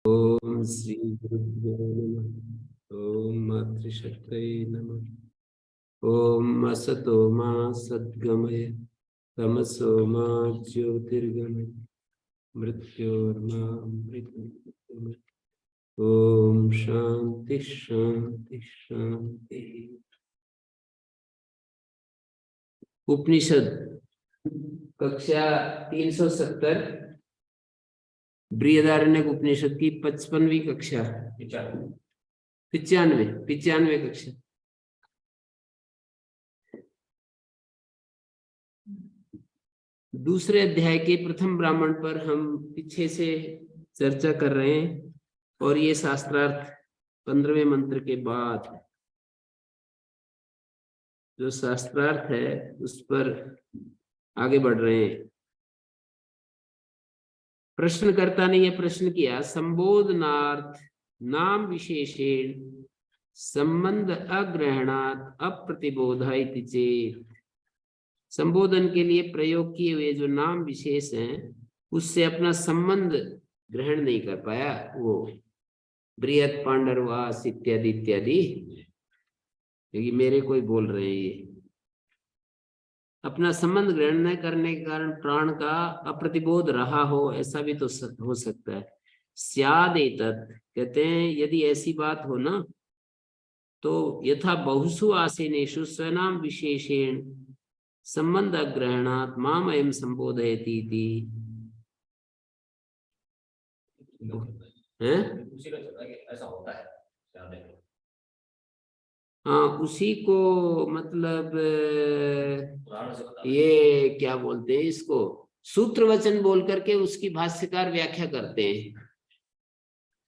ओम श्री गुरुभ्यो नमः। ओम मातृशक्तये नमः। ओम असतो मा सद्गमय तमसो मा ज्योतिर्गमय मृत्योर्मामृतंगमय। ओम शांति शांति शांति। उपनिषद कक्षा 370 बृहदारण्यक उपनिषद की 55वीं कक्षा, 95वीं कक्षा। दूसरे अध्याय के प्रथम ब्राह्मण पर हम पीछे से चर्चा कर रहे हैं और ये शास्त्रार्थ 15वें मंत्र के बाद जो शास्त्रार्थ है उस पर आगे बढ़ रहे हैं। प्रश्नकर्ता ने यह प्रश्न किया, संबोधनार्थ नाम विशेषेण संबंध अग्रहणात् अप्रतिबोधा इति चेत्। संबोधन के लिए प्रयोग किए हुए जो नाम विशेष हैं उससे अपना संबंध ग्रहण नहीं कर पाया। वो बृहत पांडरवास इत्यादि इत्यादि, क्योंकि मेरे कोई बोल रहे हैं, ये अपना संबंध ग्रहण न करने के कारण प्राण का अप्रतिबोध रहा हो, ऐसा भी तो हो सकता है। स्याद एतत्, कहते हैं यदि ऐसी बात हो ना तो यथा बहुसु आसीनेषु स्वनाम विशेषेण संबंध ग्रहणात् माम अयं संबोधयति इति। ऐसा होता है। हाँ, उसी को मतलब ये क्या बोलते हैं इसको, सूत्र वचन बोल करके उसकी भाष्यकार व्याख्या करते हैं।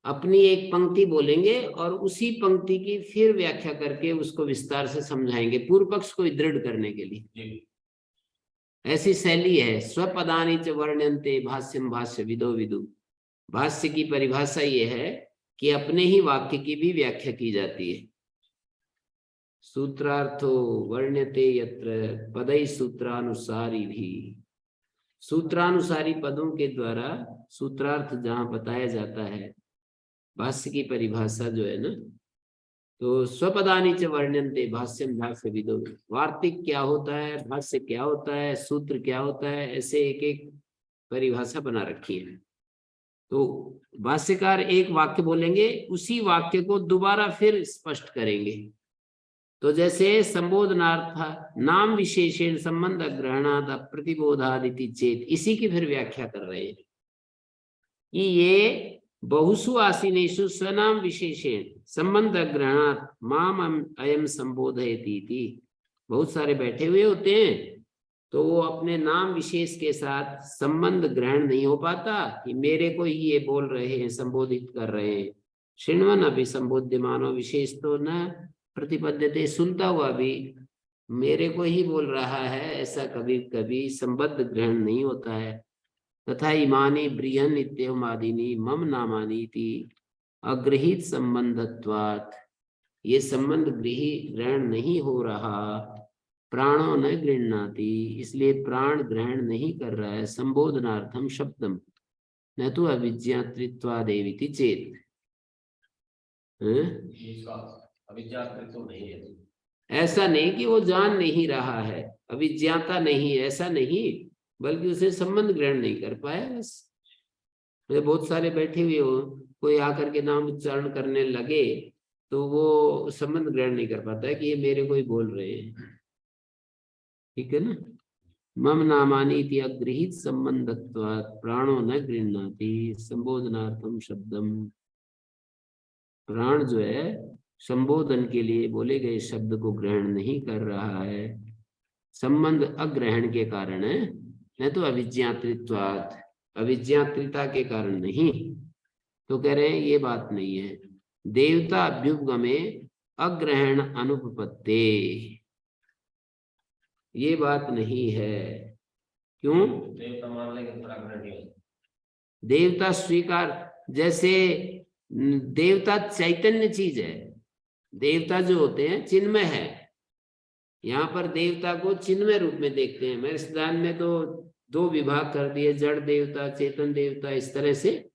अपनी एक पंक्ति बोलेंगे और उसी पंक्ति की फिर व्याख्या करके उसको विस्तार से समझाएंगे, पूर्व पक्ष को दृढ़ करने के लिए। ऐसी शैली है। स्वपदानि च वर्ण्यन्ते भाष्यम भाष्य विदो विदु। भाष्य की परिभाषा ये है कि अपने ही वाक्य की भी व्याख्या की जाती है। सूत्रार्थो वर्ण्यते यत्र पदै सूत्रानुसारी भी। सूत्रानुसारी पदों के द्वारा सूत्रार्थ जहां बताया जाता है, भाष्य की परिभाषा जो है ना, तो स्वपदानि च वर्ण्यन्ते भाष्यम भाष्य विदो। वार्तिक क्या होता है, भाष्य क्या होता है, सूत्र क्या होता है, ऐसे एक एक परिभाषा बना रखी है। तो भाष्यकार एक वाक्य बोलेंगे, उसी वाक्य को दोबारा फिर स्पष्ट करेंगे। तो जैसे संबोधनार्थ नाम विशेषण संबंध ग्रहणाद प्रतिबोधादिति चेत, इसी की फिर व्याख्या कर रहे हैं कि ये बहुसु आसीनेषु स्वनाम विशेषण संबंध ग्रहणात् माम अयम संबोधयति। बहुत सारे बैठे हुए होते हैं तो वो अपने नाम विशेष के साथ संबंध ग्रहण नहीं हो पाता कि मेरे को ही ये बोल रहे हैं, संबोधित कर रहे हैं। शृण्वन अभी संबोध्यमानो विशेष तो न प्रतिपद्यते, सुनता हुआ भी मेरे को ही बोल रहा है, ऐसा कभी कभी संबद्ध ग्रहण नहीं होता है। तथा इमानी बृहन इत्यमादिनी मम नामानी इति अग्रहित संबंधत्वात्, ये संबंध ग्रहण नहीं हो रहा। प्राणो न गृह्णाति, इसलिए प्राण ग्रहण नहीं कर रहा है संबोधनार्थम शब्दम न तो अविज्ञातृत्वादेविति चेत। अविज्ञातृत्व नहीं है, ऐसा नहीं कि वो जान नहीं रहा है, अविज्ञाता नहीं, ऐसा नहीं, बल्कि उसे संबंध ग्रहण नहीं कर पाया बस। बहुत सारे बैठे हुए हो, कोई आकर के नाम उच्चारण करने लगे तो वो संबंध ग्रहण नहीं कर पाता है कि ये मेरे को ही बोल रहे हैं। ठीक है ना। मम नामानी इति अग्रहित संबंधत्वात् प्राणो न गृह्णाति संबोधनार्थम शब्दम। प्राण जो है संबोधन के लिए बोले गए शब्द को ग्रहण नहीं कर रहा है, संबंध अग्रहण के कारण है, न तो अविज्ञातृत्वात्, अविज्ञातृता के कारण नहीं। तो कह रहे हैं ये बात नहीं है। देवता अभ्युपगमे अग्रहण अनुपपत्ते, ये बात नहीं है। क्यों? देवता मान लेंगे थोड़ा ग्रहण नहीं होता। देवता स्वीकार, जैसे देवता चैतन्य चीज है, देवता जो होते हैं चिन्मय है। यहाँ पर देवता को चिन्मय रूप में देखते हैं। मेरे सिद्धांत में तो 2 विभाग कर दिए, जड़ देवता चेतन देवता, इस तरह से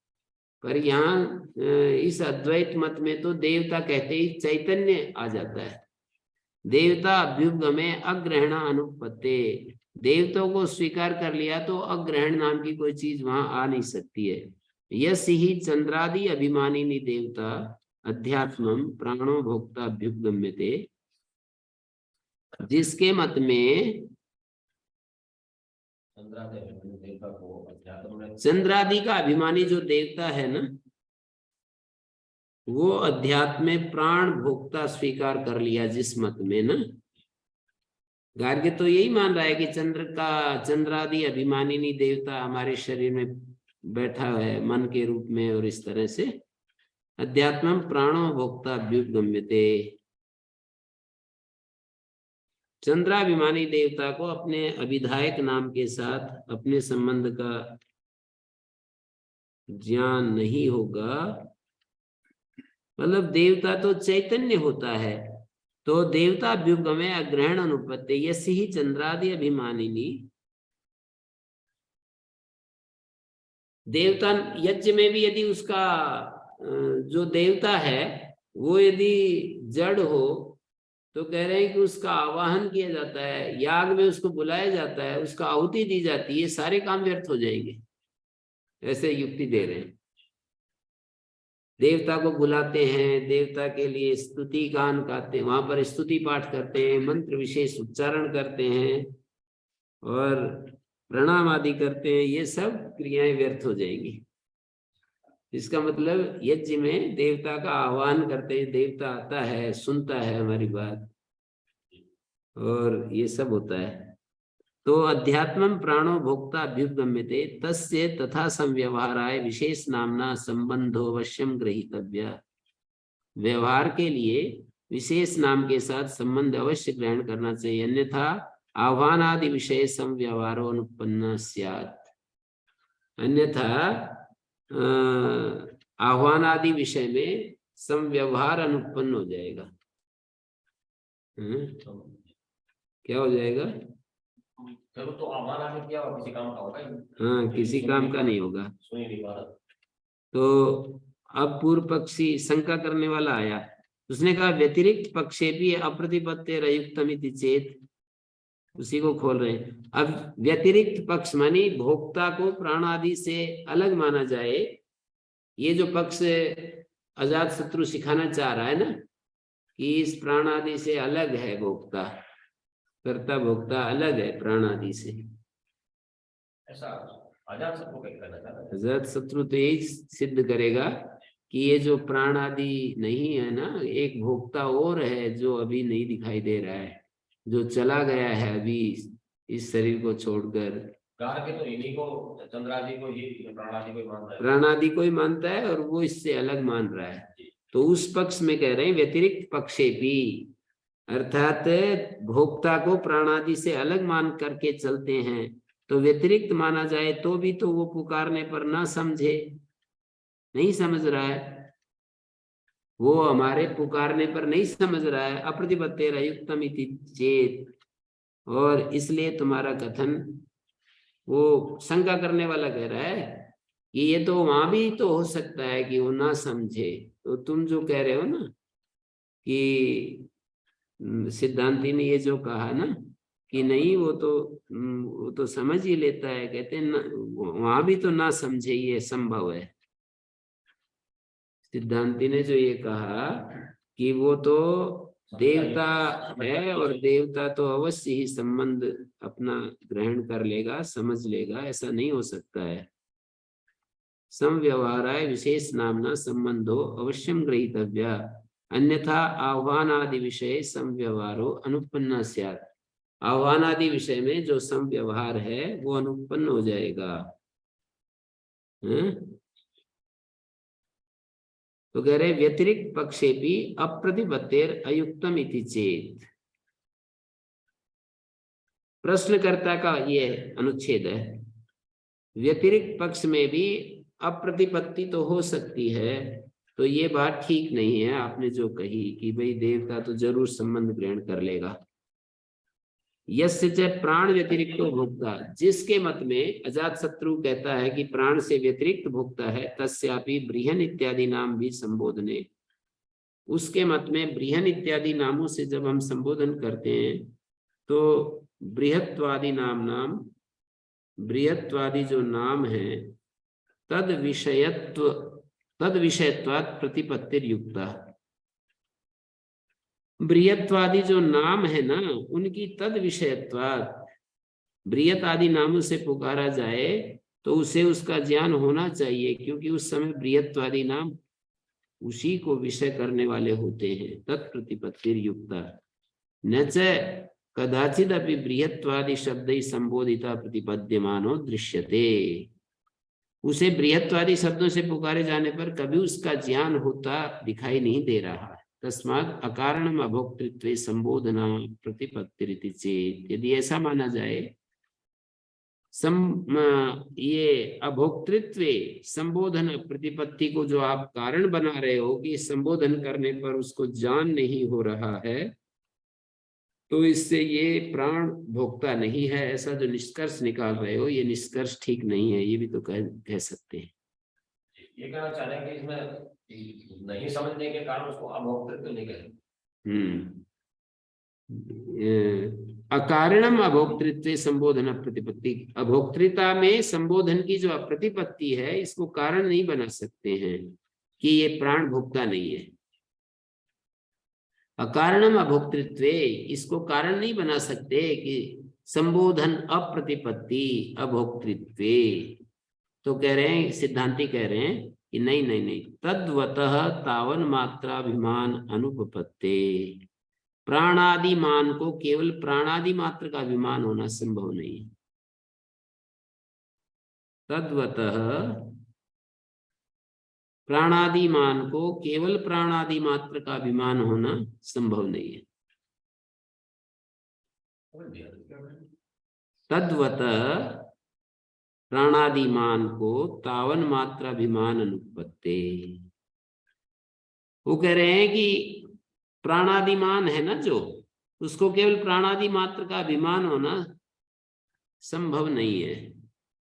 पर यहाँ इस अद्वैत मत में तो देवता कहते ही चैतन्य आ जाता है। देवता अभ्युपगमे अग्रहण अनुपत्ते, देवताओं को स्वीकार कर लिया तो अग्रहण नाम की कोई चीज वहां आ नहीं सकती है। यस ही चंद्रादि अभिमानिनी देवता अध्यात्मम प्राणो भोक्ता अभ्युपगम्यते, जिसके मत में देवता को अध्यात्म में चंद्रादि का अभिमानी जो देवता है ना, वो अध्यात्म में प्राण भोक्ता स्वीकार कर लिया जिस मत में ना, गार्ग्य तो यही मान रहा है कि चंद्रादि अभिमानिनी देवता हमारे शरीर में बैठा है मन के रूप में, और इस तरह से अध्यात्मम प्राणो भोक्ता अभ्युपगम्यते, चंद्राभिमानी देवता को अपने अभिधायक नाम के साथ अपने संबंध का ज्ञान नहीं होगा। मतलब देवता तो चैतन्य होता है, तो देवता अभ्युपगमे अग्रहण अनुपत्ति यस्य ही चंद्रादि अभिमानिनी, देवता यज्ञ में भी यदि उसका जो देवता है वो यदि जड़ हो तो कह रहे हैं कि उसका आवाहन किया जाता है, याग में उसको बुलाया जाता है, उसका आहुति दी जाती है, सारे काम व्यर्थ हो जाएंगे, ऐसे युक्ति दे रहे हैं। देवता को बुलाते हैं, देवता के लिए स्तुति गान गाते हैं, वहां पर स्तुति पाठ करते हैं, मंत्र विशेष उच्चारण करते हैं और प्रणाम आदि करते हैं, ये सब क्रियाएं व्यर्थ हो जाएंगी। इसका मतलब यज्ञ में देवता का आह्वान करते हैं, देवता आता है, सुनता है हमारी बात, और ये सब होता है। तो अध्यात्मम प्राणो भोक्ता अभ्युपगम्यते तस्य तथा संव्यवहाराय विशेष नामना संबंधो अवश्यम ग्रहीतव्य, व्यवहार के लिए विशेष नाम के साथ संबंध अवश्य ग्रहण करना चाहिए, अन्यथा आह्वान आदि विषय संव्यवहारो अनुपन्न स्यात्, अन्यथा आह्वान आदि विषय में संव्यवहार अनुपन्न हो जाएगा। क्या हो जाएगा? चलो तो आह्वान आदि किया किसी काम का होगा ही। हाँ, किसी काम का नहीं होगा। सुन ही नहीं पा रहा। तो अब पूर्व पक्षी शंका करने वाला आया, उसने कहा व्यतिरिक्त पक्षे भी अप्रतिपत्ति रयुक्तमिति चेत, उसी को खोल रहे हैं। अब व्यतिरिक्त पक्ष मानी भोक्ता को प्राण आदि से अलग माना जाए, ये जो पक्ष अजात शत्रु सिखाना चाह रहा है ना कि इस प्राण आदि से अलग है भोक्ता, कर्ता भोक्ता अलग है प्राण आदि से, ऐसा अजात शत्रु क्या कहना चाहता है? अजात शत्रु तो यही सिद्ध करेगा कि ये जो प्राण आदि नहीं है ना, एक भोक्ता और है जो अभी नहीं दिखाई दे रहा है, जो चला गया है अभी इस शरीर को छोड़कर। गार्ग्य तो इन्हीं को चंद्रादि को ही प्राणादि को ही मानता है, प्राणादि को ही मानता है और वो इससे अलग मान रहा है। तो उस पक्ष में कह रहे हैं व्यतिरिक्त पक्षे भी, अर्थात भोक्ता को प्राणादि से अलग मान करके चलते हैं, तो व्यतिरिक्त माना जाए तो भी तो वो पुकारने पर ना समझे, नहीं समझ रहा है, वो हमारे पुकारने पर नहीं समझ रहा है, अप्रतिपत्ति रयुक्तम इति चेत, और इसलिए तुम्हारा कथन वो शंका करने वाला कह रहा है कि ये तो वहां भी तो हो सकता है कि वो ना समझे। तो तुम जो कह रहे हो ना कि सिद्धांति ने ये जो कहा ना कि नहीं वो तो समझ ही लेता है, कहते हैं वहां भी तो ना समझे, ये संभव है। सिद्धांति ने जो ये कहा कि वो तो देवता है और देवता तो अवश्य ही संबंध अपना ग्रहण कर लेगा, समझ लेगा, ऐसा नहीं हो सकता है। संव्यवहाराय विशेष नामना संबंधो अवश्यम ग्रहीतव्य, अन्यथा आह्वान आदि विषय संव्यवहारो अनुपन्न स्यात्, आह्वान आदि विषय में जो संव्यवहार है वो अनुपन्न हो जाएगा। तो कह रहे व्यतिरिक्त पक्षे भी अप्रतिपत्तेर अयुक्तम इति चेत, प्रश्नकर्ता का ये अनुच्छेद है, व्यतिरिक्त पक्ष में भी अप्रतिपत्ति तो हो सकती है, तो ये बात ठीक नहीं है आपने जो कही कि भाई देवता तो जरूर संबंध ग्रहण कर लेगा। यस्य च प्राण व्यतिरिक्तो भोक्ता, जिसके मत में अजात शत्रु कहता है कि प्राण से व्यतिरिक्त भोक्ता है, तस्यापि बृहन इत्यादि नाम भी संबोधने, उसके मत में बृहन इत्यादि नामों से जब हम संबोधन करते हैं तो बृहत्वादि नाम बृहत्वादि जो नाम है तद विषयत्वात् प्रतिपत्तिर युक्ता, बृहत्वादि जो नाम है ना उनकी तद विषयत्वात्, बृहत आदि नामों से पुकारा जाए तो उसे उसका ज्ञान होना चाहिए, क्योंकि उस समय बृहत्वादि नाम उसी को विषय करने वाले होते हैं। तत्प्रतिपत्तिर युक्ता न च कदाचिदपि बृहत्वादि शब्द संबोधिता प्रतिपद्यमानो दृश्यते, उसे बृहत्वादि शब्दों से पुकारे जाने पर कभी उसका ज्ञान होता दिखाई नहीं दे रहा। तस्मात् अकारणम अभोक्तृत्वे संबोधना प्रतिपत्तिरिति चेत, यदि ऐसा माना जाए ये अभोक्तृत्व संबोधन प्रतिपत्ति को जो आप कारण बना रहे हो कि संबोधन करने पर उसको ज्ञान नहीं हो रहा है, तो इससे ये प्राण भोक्ता नहीं है, ऐसा जो निष्कर्ष निकाल रहे हो ये निष्कर्ष ठीक नहीं है, ये भी तो कह सकते हैं। ये कहना चाह रहे हैं कि इसमें नहीं समझने के कारण उसको अभोक्तृत्व नहीं कहते। अकारणम अभोक्तृत्व संबोधन प्रतिपत्ति, अभोक्तृता में संबोधन की जो प्रतिपत्ति है इसको कारण नहीं बना सकते हैं कि ये प्राण भोक्ता नहीं है। अकारणम अभोक्तृत्व, इसको कारण नहीं बना सकते कि संबोधन अप्रतिपत्ति अभोक्तृत्व, तो कह रहे हैं सिद्धांति कह रहे हैं कि नहीं, तद्वतः तावन मात्राभिमान अनुपपत्ते, प्राणादि मान को केवल प्राणादि मात्र का अभिमान होना संभव नहीं। तद्वतः प्राणादि मान को केवल प्राणादि मात्र का अभिमान होना संभव नहीं है। तद्वतः प्राणादि मान को तावन मात्र अभिमान अनुपत्ते, वो कह रहे हैं कि प्राणादिमान है ना जो, उसको केवल प्राणादि मात्र का अभिमान होना संभव नहीं है।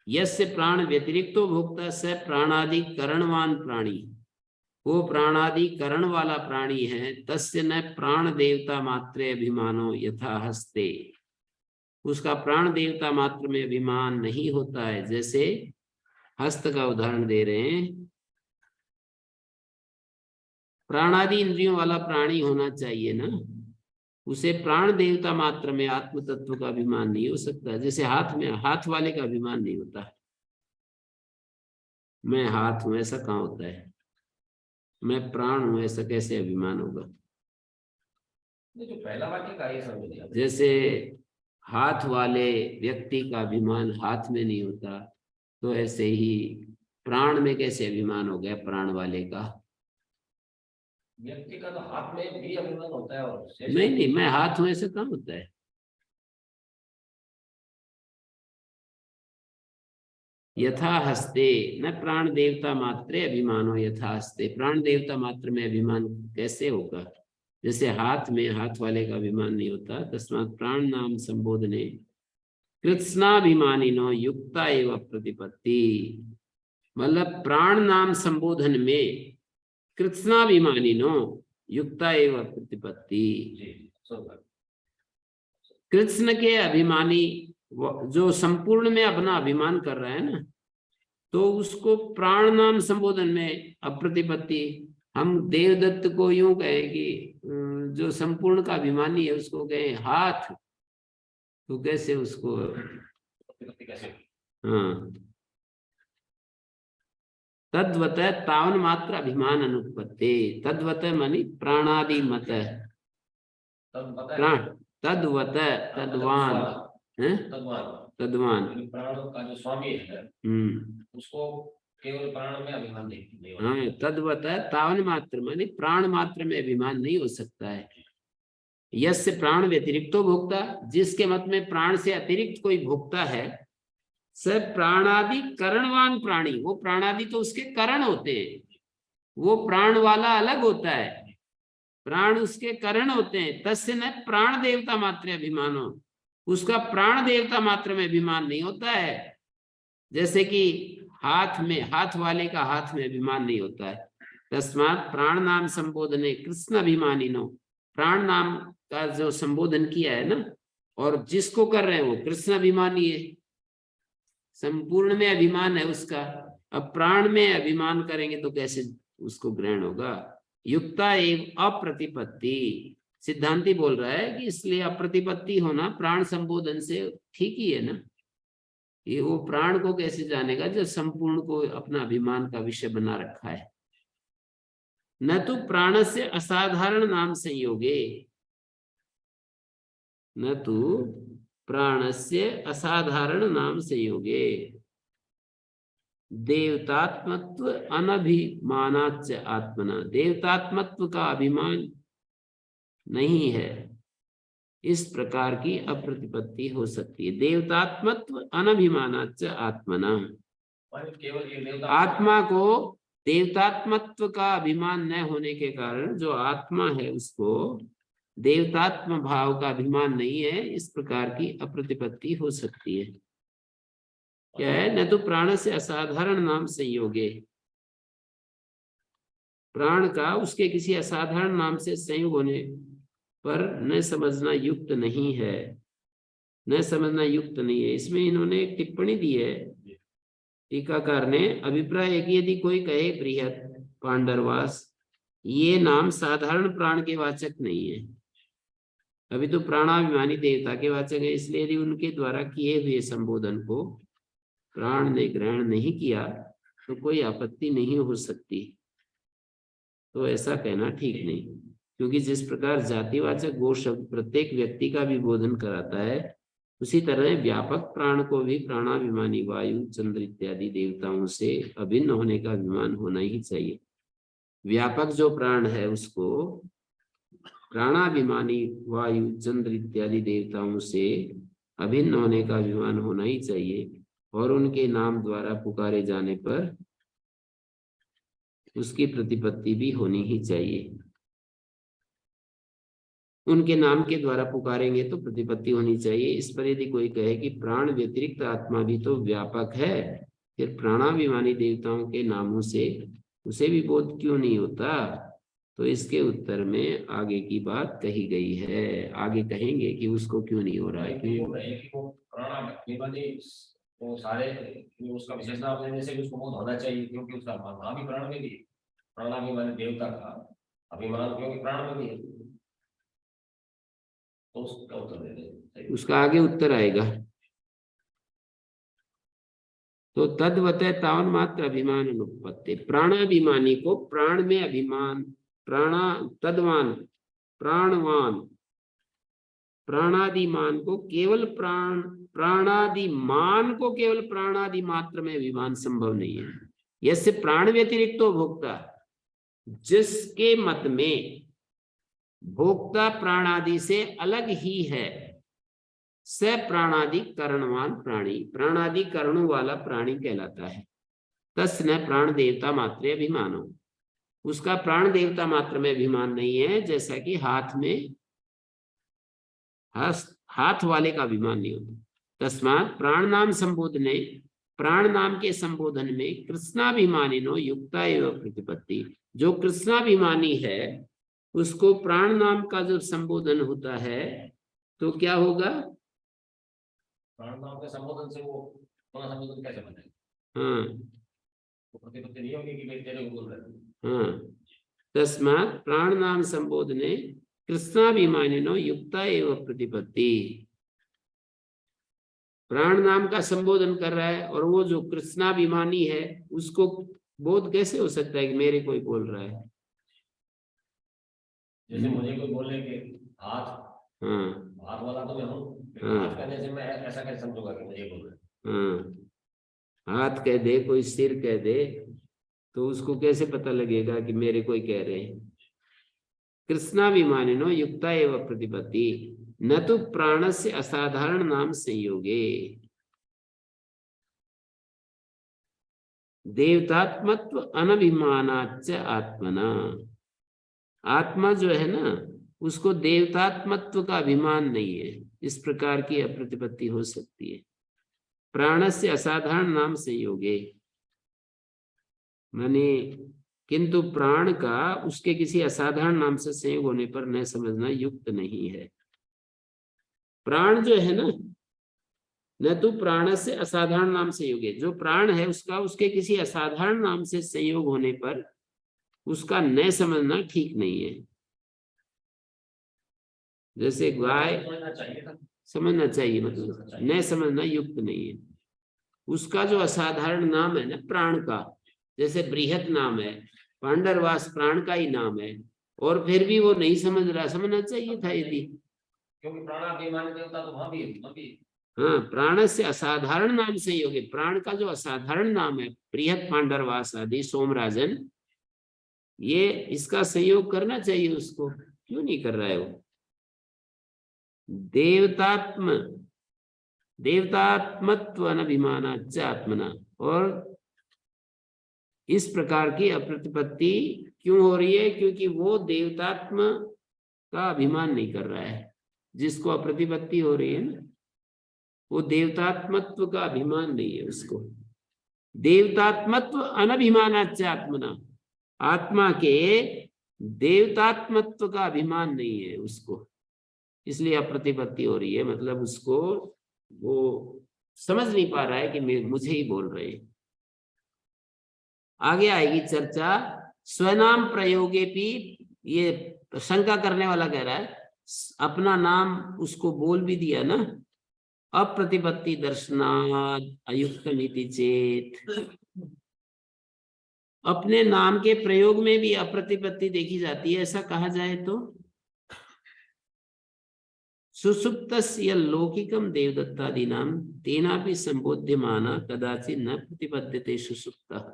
यस्य प्राण व्यतिरिक्तो भोक्ता स प्राणादि करणवान प्राणी, वो प्राणादि करण वाला प्राणी है। तस्य न प्राण देवता मात्रे अभिमानो यथा हस्ते, उसका प्राण देवता मात्र में अभिमान नहीं होता है। जैसे हस्त का उदाहरण दे रहे हैं, प्राणादि इंद्रियों वाला प्राणी होना चाहिए ना, उसे प्राण देवता मात्र में आत्म तत्व का अभिमान नहीं हो सकता। जैसे हाथ में, हाथ वाले का अभिमान नहीं होता, मैं हाथ हूं ऐसा कहाँ होता है, मैं प्राण हूं ऐसा कैसे अभिमान होगा। जो पहला वाक्य का ये समझ लिया, जैसे हाथ वाले व्यक्ति का अभिमान हाथ में नहीं होता, तो ऐसे ही प्राण में कैसे अभिमान हो गया प्राण वाले का। व्यक्ति का तो हाथ में भी अभिमान होता है और नहीं, मैं हाथ हूं ऐसे कहाँ होता है। यथा हस्ते न प्राण देवता मात्रे अभिमानो यथा हस्ते, प्राण देवता मात्र में अभिमान कैसे होगा। जैसे हाथ में हाथ वाले का अभिमान नहीं होता। तस्मात् प्राण नाम संबोधने कृत्स्नाभिमानिनो युक्ता एवं प्रतिपत्ति, मतलब प्राण नाम संबोधन में कृत्स्नाभिमानिनो युक्ता एवं प्रतिपत्ति, कृष्ण के अभिमानी जो संपूर्ण में अपना अभिमान कर रहा है ना, तो उसको प्राण नाम संबोधन में अप्रतिपत्ति। हम देवदत्त को यूं कहें कि जो संपूर्ण का अभिमानी है उसको कहें हाथ, तो कैसे उसको, हाँ, तद्वत तावन मात्र अभिमान अनुपत्ति, तद्वत मानी प्राणादि मत, प्राण तद्वत तद्वान तद्वान प्राण का जो स्वामी है उसको केवल प्राण में अभिमान नहीं होता। हाँ, तद्वत तावन मात्र मानी प्राण मात्र में अभिमान नहीं हो सकता है। यस्य प्राण व्यतिरिक्तो भोक्ता, जिसके मत में प्राण से अतिरिक्त कोई भोक्ता है, स प्राणादि करणवान प्राणी, वो प्राणादि तो उसके करण होते हैं, वो प्राण वाला अलग होता है, प्राण उसके करण होते हैं। तस्य न प्राण देवता मात्र अभिमानो, उसका प्राण देवता मात्र में अभिमान नहीं होता है। जैसे कि हाथ वाले का हाथ में अभिमान नहीं होता है। तस्मात् प्राण नाम संबोधने कृष्ण अभिमानिनो, प्राण नाम का जो संबोधन किया है ना, और जिसको कर रहे हैं वो कृष्ण अभिमानी है, संपूर्ण में अभिमान है उसका। अब प्राण में अभिमान करेंगे तो कैसे उसको ग्रहण होगा। युक्ता एवं अप्रतिपत्ति, सिद्धांति बोल रहा है कि इसलिए अप्रतिपत्ति होना प्राण संबोधन से ठीक ही है ना। ये वो प्राण को कैसे जानेगा जो संपूर्ण को अपना अभिमान का विषय बना रखा है। न तो प्राण से असाधारण नाम संयोगे, न तो प्राण से असाधारण नाम संयोगे देवतात्मत्व अनभिमानाच्च आत्मना, देवतात्मत्व का अभिमान नहीं है, इस प्रकार की अप्रतिपत्ति हो सकती है। देवतात्मत्व अनभिमानाच्च आत्मना, केवल ये देवता आत्मा को देवतात्मत्व का अभिमान न होने के कारण जो आत्मा है उसको देवतात्म भाव का अभिमान नहीं है, इस प्रकार की अप्रतिपत्ति हो सकती है। क्या है, न तो प्राण से असाधारण नाम संयोगे, प्राण का उसके किसी असाधारण नाम से संयोग होने पर न समझना युक्त नहीं है, न समझना युक्त नहीं है। इसमें इन्होंने एक टिप्पणी दी है टीकाकार ने, अभिप्राय है कि यदि कोई कहे बृहत पांडरवास, ये नाम साधारण प्राण के वाचक नहीं है, अभी तो प्राणाभिमानी देवता के वाचक है, इसलिए यदि उनके द्वारा किए हुए संबोधन को प्राण ने ग्रहण नहीं किया तो कोई आपत्ति नहीं हो सकती। तो ऐसा कहना ठीक नहीं, क्योंकि जिस प्रकार जातिवाचक गो शब्द प्रत्येक व्यक्ति का भी बोधन कराता है, उसी तरह व्यापक प्राण को भी प्राणाभिमानी वायु चंद्र इत्यादि देवताओं से अभिन्न होने का अभिमान होना ही चाहिए। व्यापक जो प्राण है उसको प्राणाभिमानी वायु चंद्र इत्यादि देवताओं से अभिन्न होने का अभिमान होना ही चाहिए, और उनके नाम द्वारा पुकारे जाने पर उसकी प्रतिपत्ति भी होनी ही चाहिए। उनके नाम के द्वारा पुकारेंगे तो प्रतिपत्ति होनी चाहिए। इस पर यदि कोई कहे कि प्राण व्यतिरिक्त आत्मा भी तो व्यापक है, फिर प्राणाभिमानी देवताओं के नामों से उसे भी बोध क्यों नहीं होता, तो इसके उत्तर में आगे की बात कही गई है। आगे कहेंगे कि उसको क्यों नहीं हो रहा है, क्यों वो सारे उसका विशेष नाम लेने से भी उसको बोध होना चाहिए, क्योंकि उसका नाम भी प्राण में भी है। प्राणाभिमानी देवता का अभिमान क्योंकि प्राण में भी है, तो उसका उत्तर दे दें। उसका आगे उत्तर आएगा। तो तद्वत तावन मात्र अभिमान अनुपत्ति, प्राणाभिमानी को प्राण में अभिमान, तद्वान प्राणवान, प्राणादिमान को केवल प्राणादिमान को केवल प्राणादि मात्र में अभिमान संभव नहीं है। यस्य प्राण व्यतिरिक्त तो भोक्ता, जिसके मत में भोक्ता प्राणादि से अलग ही है, स प्राणादि करणवान प्राणी, प्राणादि करणों वाला प्राणी कहलाता है। तस् न प्राण देवता मात्र अभिमानो, उसका प्राण देवता मात्र में अभिमान नहीं है, जैसा कि हाथ वाले का अभिमान नहीं होता। तस्मात् प्राण नाम संबोधने, प्राण नाम के संबोधन में कृष्णाभिमानिनो युक्ता एवं प्रतिपत्ति, जो कृष्णाभिमानी है उसको प्राण नाम का जब संबोधन होता है तो क्या होगा, प्राण नाम के संबोधन से वो संबोधन कैसे बनेगा। हाँ तो प्रतिपत्ति नहीं होगी कि भाई तेरे को बोल रहे हैं। हाँ, तस्मात् प्राण नाम संबोधने कृष्णाभिमानिनो युक्ता एवं प्रतिपत्ति, प्राण नाम का संबोधन कर रहा है और वो जो कृष्णाभिमानी है उसको बोध कैसे हो सकता है कि मेरे कोई बोल रहा है। जैसे मुझे कोई बोले कि हाथ, हाँ हाथ वाला तो मैं हूँ, हाँ हाथ कहने से मैं ऐसा कैसे समझूंगा कि मुझे बोल रहे हैं। हाँ, हाथ कह दे, कोई सिर कह दे, तो उसको कैसे पता लगेगा कि मेरे कोई कह रहे हैं। कृष्णाभिमानिनो युक्ता एवं प्रतिपत्ति, न तो प्राण से असाधारण नाम संयोगे, देवतात्मत्व अनभिमानाच्च आत्मना, आत्मा जो है ना उसको देवतात्मत्व का अभिमान नहीं है, इस प्रकार की अप्रतिपत्ति हो सकती है। प्राणस्य असाधारण नाम संयोगे, माने किंतु प्राण का उसके किसी असाधारण नाम से संयोग होने पर न समझना युक्त नहीं है। प्राण जो है ना, न तो प्राण से असाधारण नाम संयोगे, जो प्राण है उसका उसके किसी असाधारण नाम से संयोग होने पर उसका न समझना ठीक नहीं है। जैसे गाय समझना चाहिए, मतलब न समझना युक्त नहीं है। उसका जो असाधारण नाम है ना प्राण का, जैसे बृहत नाम है, पांडरवास प्राण का ही नाम है, और फिर भी वो नहीं समझ रहा, समझना चाहिए था यदि, क्योंकि प्राणाभिमान देवता तो वहां भी है। हाँ, प्राण से असाधारण नाम संयोग है। प्राण का जो असाधारण नाम है बृहत पांडरवास आदि सोमराजन, ये इसका संयोग करना चाहिए उसको, क्यों नहीं कर रहा है वो। देवतात्मत्व अनभिमानाच्च आत्मना, और इस प्रकार की अप्रतिपत्ति क्यों हो रही है, क्योंकि वो देवतात्म का अभिमान नहीं कर रहा है। जिसको अप्रतिपत्ति हो रही है ना, वो देवतात्मत्व का अभिमान नहीं है उसको। देवतात्मत्व अनभिमानाच्च आत्मना, आत्मा के देवतात्मत्व का अभिमान नहीं है उसको, इसलिए अप्रतिपत्ति हो रही है। मतलब उसको वो समझ नहीं पा रहा है कि मुझे ही बोल रहे हैं। आगे आएगी चर्चा, स्वनाम प्रयोगे भी, ये शंका करने वाला कह रहा है अपना नाम उसको बोल भी दिया ना, अप्रतिपत्ति दर्शनात् अयुक्त नीति चेत, अपने नाम के प्रयोग में भी अप्रतिपत्ति देखी जाती है, ऐसा कहा जाए तो सुसुप्तस्य लौकिकम देवदत्तादीनाम तेनापि संबोध्यमाना कदाचित न प्रतिपद्यते सुसुप्तः।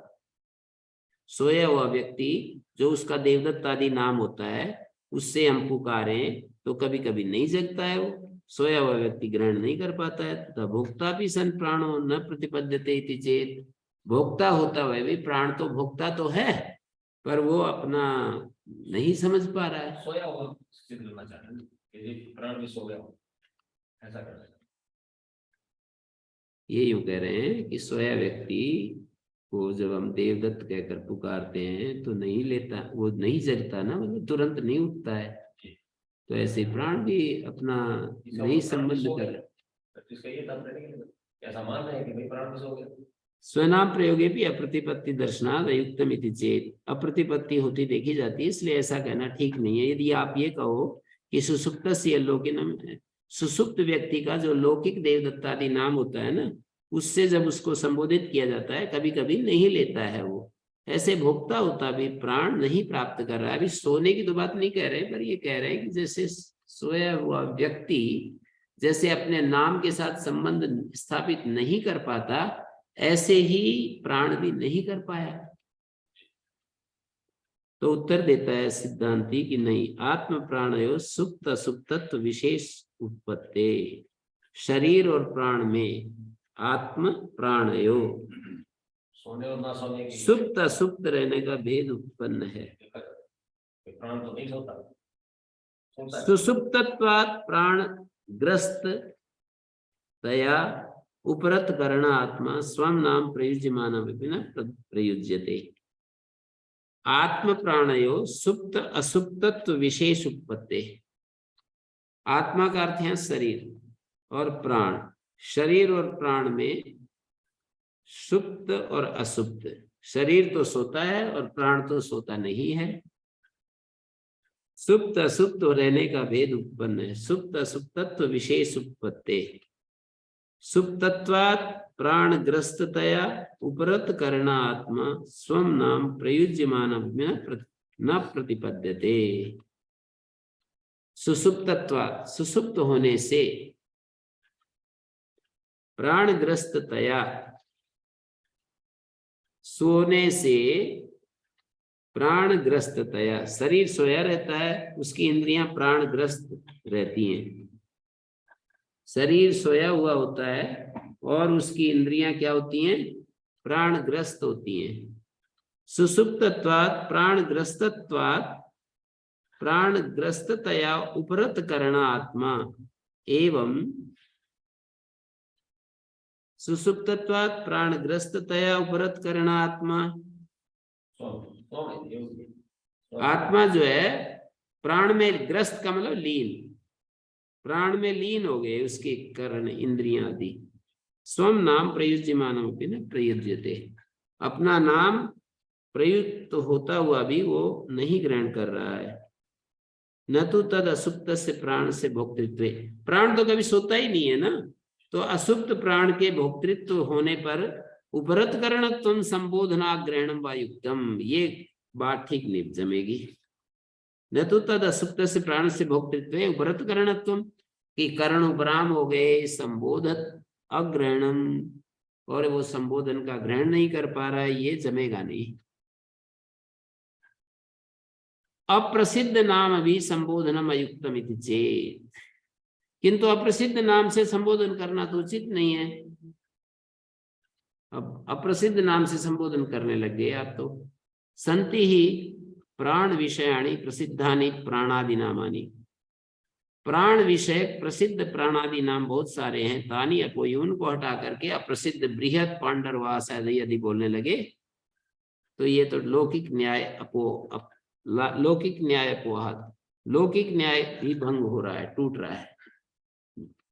सोया हुआ व्यक्ति जो उसका देवदत्त आदि नाम होता है उससे हम पुकारें तो कभी कभी नहीं जगता है, वो सोया हुआ व्यक्ति ग्रहण नहीं कर पाता है। तथा भोक्ता भी सन प्राणो न प्रतिपद्यते इति चेत, भोक्ता होता हुआ भी, प्राण तो भोक्ता तो है पर वो अपना नहीं समझ पा रहा है। सोया हुआ स्थित लेना चाह रहे हैं, यदि प्राण भी सो गया हो, ऐसा कर रहे हैं। ये यूं कह रहे हैं कि सोया व्यक्ति को जब हम देवदत्त कहकर पुकारते हैं तो नहीं लेता, वो नहीं जगता ना, मतलब तुरंत नहीं उठता है। तो ऐसे प्राण भी अपना नहीं संबंध कर, ऐसा मान रहे हैं कि भाई प्राण भी सो गया। स्वनाम प्रयोगे भी अप्रतिपत्ति दर्शनात् अयुक्तम इति चेत, अप्रतिपत्ति होती देखी जाती है, इसलिए ऐसा कहना ठीक नहीं है। यदि आप ये कहो कि सुसुप्तस्य लौकिकम, सुसुप्त व्यक्ति का जो लौकिक देवदत्तादि नाम होता है ना, उससे जब उसको संबोधित किया जाता है कभी कभी नहीं लेता है वो, ऐसे भोक्ता होता भी प्राण नहीं प्राप्त कर रहा है। अभी सोने की तो बात नहीं कह रहे, पर ये कह रहे हैं कि जैसे सोया हुआ व्यक्ति जैसे अपने नाम के साथ संबंध स्थापित नहीं कर पाता, ऐसे ही प्राण भी नहीं कर पाया। तो उत्तर देता है सिद्धांती कि नहीं, आत्म प्राणयो सुप्त सुप्तत्व विशेष उत्पत्ति, शरीर और प्राण में आत्म प्राणयो सोने और ना सोने की सुप्त सुप्त रहने का भेद उत्पन्न है। प्राण तो नहीं सोता, सुसुप्तत्वात् प्राण ग्रस्त तया उपरत करण आत्मा स्वम नाम प्रयुज्यमान प्रयुज्यते। आत्म प्राणयो सुप्त असुप्तत्व विशेष उत्पत्ति, आत्मा का अर्थ है शरीर और प्राण, शरीर और प्राण में सुप्त और असुप्त, शरीर तो सोता है और प्राण तो सोता नहीं है। सुप्त असुप्त रहने का भेद उत्पन्न है। सुप्त असुप्तत्व विशेष उत्पत्ति, सुप्तत्वात् प्राण ग्रस्ततया उपरत करण आत्मा स्वम नाम प्रयुज्यमान न प्रतिपद्यते। सुसुप्तत्वात्, सुसुप्त होने से, प्राणग्रस्ततया, सोने से, प्राणग्रस्ततया, शरीर सोया रहता है, उसकी इंद्रियां प्राणग्रस्त रहती हैं। शरीर सोया हुआ होता है और उसकी इंद्रियां क्या होती हैं, प्राणग्रस्त होती हैं। सुसुप्तत्वात् प्राणग्रस्तत्वात् प्राणग्रस्ततया उपरत करणात्मा एवं सुसुप्तत्वात् प्राणग्रस्ततया उपरत करणात्मा। आत्मा जो है प्राण में ग्रस्त का मतलब लीन, प्राण में लीन हो गए उसके करण इंद्रियां आदि। स्वम नाम प्रयुज्यमानम अपि न प्रयुज्यते, अपना नाम प्रयुक्त होता हुआ भी वो नहीं ग्रहण कर रहा है। न तो तद असुप्त से प्राण से भोक्तृत्व, प्राण तो कभी सोता ही नहीं है ना, तो असुप्त प्राण के भोक्तृत्व होने पर उपरत करणत्वम संबोधना ग्रहणम वा युक्तम, ये बात ठीक नहीं जमेगी। न तो तद असुप्त से प्राण से भोक्तृत्व उपरत करणत्वम, कि कर्ण उपराम हो गए, संबोधत अग्रहणम, और वो संबोधन का ग्रहण नहीं कर पा रहा है, ये जमेगा नहीं। अप्रसिद्ध नाम भी संबोधनम अयुक्तम इति चेत, किंतु अप्रसिद्ध नाम से संबोधन करना तो उचित नहीं है। अब अप्रसिद्ध नाम से संबोधन करने लग गए आप तो। संति ही प्राण विषयाणी प्रसिद्धानि प्राणादि नामानि, प्राण विषय प्रसिद्ध प्राणादि नाम बहुत सारे हैं। तानी अपोई, उनको हटा करके अप्रसिद्ध बृहत पांडरवास यदि बोलने लगे तो ये तो लौकिक न्याय लौकिक न्याय अपोहात, लौकिक न्याय भी भंग हो रहा है, टूट रहा है।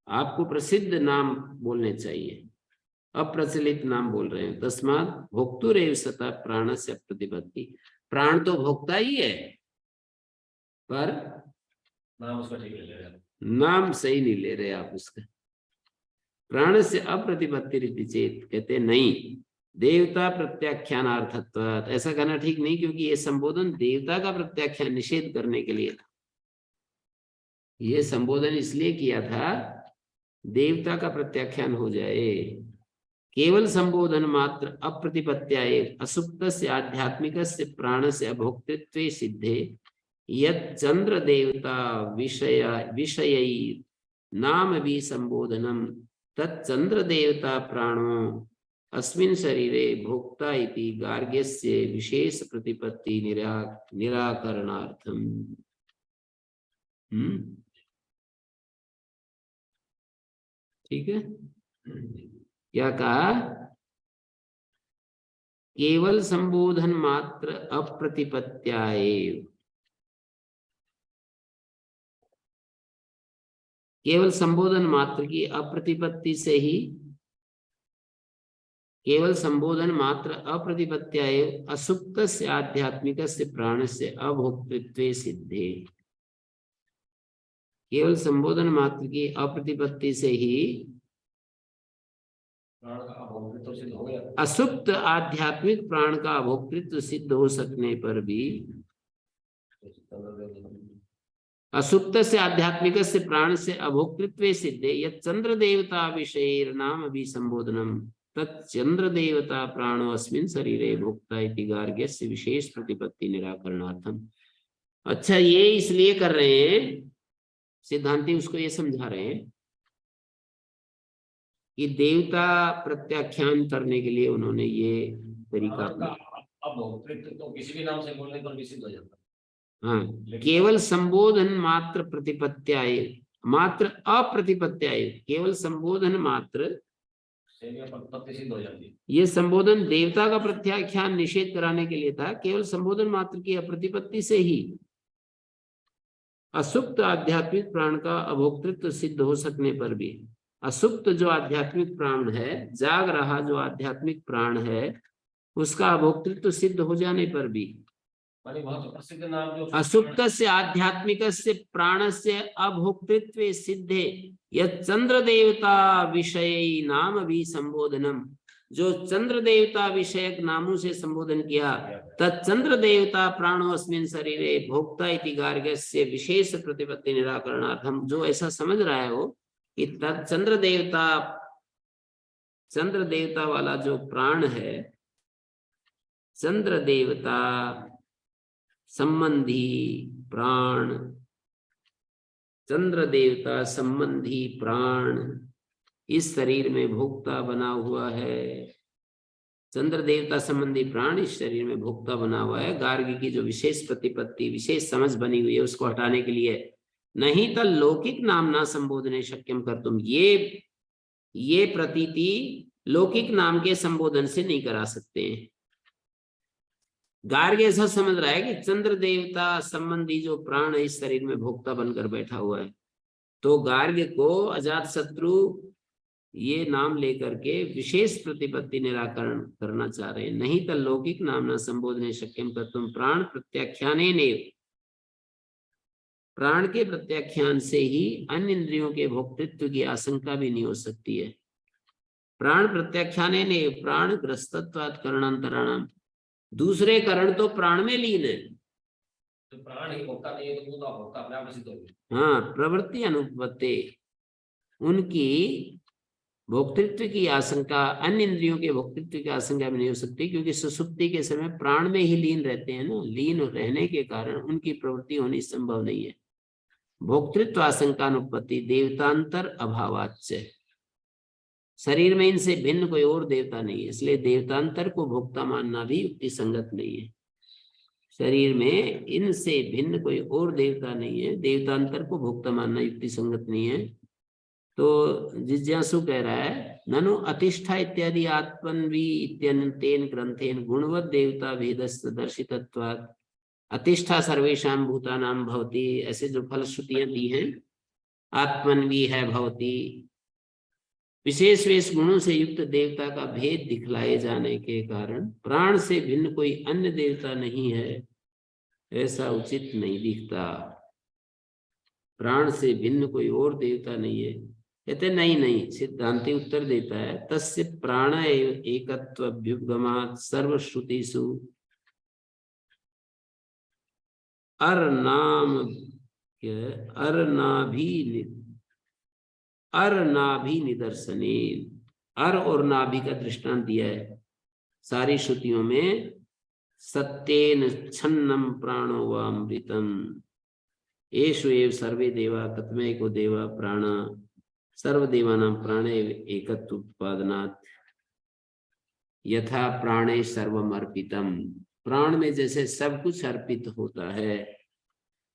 आपको प्रसिद्ध नाम बोलने चाहिए, अप्रचलित नाम बोल रहे हैं। तस्मात् भोक्तुरेव सतः प्राण से प्रतिपत्ति, प्राण तो भोक्ता ही है पर नाम उसका ठीक ले रहे हैं, नाम सही नहीं ले रहे आप उसका। प्राण से अप्रतिपत्ति रीति चेत, कहते नहीं, देवता प्रत्याख्यानार्थत्वात्, ऐसा करना ठीक नहीं, क्योंकि ये संबोधन देवता का प्रत्याख्यान निषेध करने के लिए था। ये संबोधन इसलिए किया था देवता का प्रत्याख्यान हो जाए। केवल संबोधन मात्र अप्रतिपत्त्याय असुप्त से आध्यात्मिक से प्राण से अभोक्तृत्व सिद्धे यत् चंद्र देवता विषयी नाम भी संबोधनम तच्चंद्र देवता प्राणो अस्मिन् शरीरे भोक्ता इति गार्ग्यस्य विशेष प्रतिपत्ति निराकरणार्थम। ठीक है, क्या कहा? केवल संबोधन मात्र अप्रतिपत्त्याएव, केवल संबोधन मात्र की अप्रतिपत्ति से ही, केवल संबोधन मात्र अप्रतिपत्त्याएव असुप्त से आध्यात्मिक से प्राण से अभोक्तृत्व सिद्धे, केवल संबोधन मात्र की अप्रतिपत्ति से ही तो सिद्ध हो गया। असुप्त आध्यात्मिक प्राण का अभोक्तृत्व सिद्ध हो सकने पर भी, असुप्त से आध्यात्मिक से प्राण से अभोक्तृत्व सिद्धे यत् चंद्र देवता विषय नाम भी संबोधनम तच्चंद्र देवता प्राणो अस्मिन् शरीरे भोक्ता इति गार्ग्यस्य विशेष प्रतिपत्ति निराकरणार्थम। अच्छा, ये इसलिए कर रहे हैं, सिद्धांति उसको ये समझा रहे हैं कि देवता प्रत्याख्यान करने के लिए उन्होंने ये तरीका अपनाया। अब तो किसी भी नाम से बोलने पर भी सिद्ध हो जाता है। हाँ, केवल संबोधन मात्र प्रतिपत्त्याय, मात्र अप्रतिपत्त्याय, केवल संबोधन मात्र सिद्ध हो जाती है। ये संबोधन देवता का प्रत्याख्यान निषेध कराने के लिए था। केवल संबोधन मात्र की अप्रतिपत्ति से ही असुप्त आध्यात्मिक प्राण का अभोक्तृत्व सिद्ध हो सकने पर भी, असुप्त जो आध्यात्मिक प्राण है, जाग रहा जो आध्यात्मिक प्राण है, उसका अभोक्तृत्व सिद्ध हो जाने पर भी, बहुत प्रसिद्ध नाम जो असुप्त से आध्यात्मिक से प्राण से अभोक्तृत्व सिद्धे यह चंद्र देवता विषय नाम भी संबोधनम, जो चंद्र देवता विषयक नामों से संबोधन किया, तच्चंद्र देवता प्राणो अस्मिन् शरीरे भोक्ता इति गार्ग्यस्य विशेष प्रतिपत्ति निराकरणार्थम। जो ऐसा समझ रहा है वो कि चंद्र देवता वाला जो प्राण है, चंद्र देवता संबंधी प्राण, चंद्र देवता संबंधी प्राण इस शरीर में भोक्ता बना हुआ है। चंद्र देवता संबंधी प्राण इस शरीर में भोक्ता बना हुआ है। गार्गी की जो विशेष प्रतिपत्ति, विशेष समझ बनी हुई है, उसको हटाने के लिए नहीं तो लौकिक नाम ना संबोधने शक्यम कर तुम, ये प्रतीति लौकिक नाम के संबोधन से नहीं करा सकते हैं। गार्ग ऐसा समझ रहा है कि चंद्र देवता संबंधी जो प्राण है इस शरीर में भोक्ता बनकर बैठा हुआ है, तो गार्ग को अजात शत्रु ये नाम लेकर के विशेष प्रतिपत्ति निराकरण करना चाह रहे हैं। नहीं तो लौकिक नाम ना संबोधने शक्यम कर तुम प्राण प्रत्याख्याने ने, प्राण के प्रत्याख्यान से ही अन्य इंद्रियों के भोक्तृत्व की आशंका भी नहीं हो सकती है। प्राण प्रत्याख्याने ने प्राण ग्रस्तत्वात् करणांतराणाम, दूसरे करण तो प्राण में लीन है। तो प्राण ही भोक्ता नहीं है तो वो तो भोक्ता अपने आप सिद्ध होगी। हाँ, प्रवृत्ति अनुपत्ति, उनकी भोक्तृत्व की आशंका अन्य इंद्रियों के भोक्तृत्व की आशंका भी नहीं हो सकती, क्योंकि सुसुप्ति के समय प्राण में ही लीन रहते हैं ना। लीन रहने के कारण उनकी प्रवृत्ति होनी संभव नहीं है। भोक्तृत्व आशंका अनुपत्ति देवतांतर अभावाच्य, शरीर में इनसे भिन्न कोई और देवता नहीं है, इसलिए देवतांतर को भोक्ता मानना भी युक्ति संगत नहीं है। शरीर में इनसे भिन्न कोई और देवता नहीं है, देवतांतर को भोक्ता मानना युक्ति संगत नहीं है। तो जिज्ञासु कह रहा है ननु अतिष्ठा इत्यादि आत्मन्वी इत्यन्तेन ग्रंथेन गुणवत देवता भेदस्य दर्शितत्वात् अतिष्ठा सर्वेषां भूतानां भवति, ऐसे जो फलश्रुतियां दी हैं, आत्मन्वी है भवति, विशेष विशेष गुणों से युक्त देवता का भेद दिखलाए जाने के कारण प्राण से भिन्न कोई अन्य देवता नहीं है, ऐसा उचित नहीं दिखता। प्राण से भिन्न कोई और देवता नहीं है। कहते नहीं, सिद्धांति उत्तर देता है तस्य प्राण एव एकत्व अभ्युपगमात् सर्वश्रुतिषु अर्नाभि निदर्शने, अर और नाभि का दृष्टांत दिया है सारी श्रुतियों में। सत्येन छन्नम प्राणो व अमृतम एषु एव सर्वे देवा कतमेको देवा प्राण सर्वदेवानां प्राणे एकत्व उत्पादनात् यथा प्राणे सर्वम अर्पितम, प्राण में जैसे सब कुछ अर्पित होता है।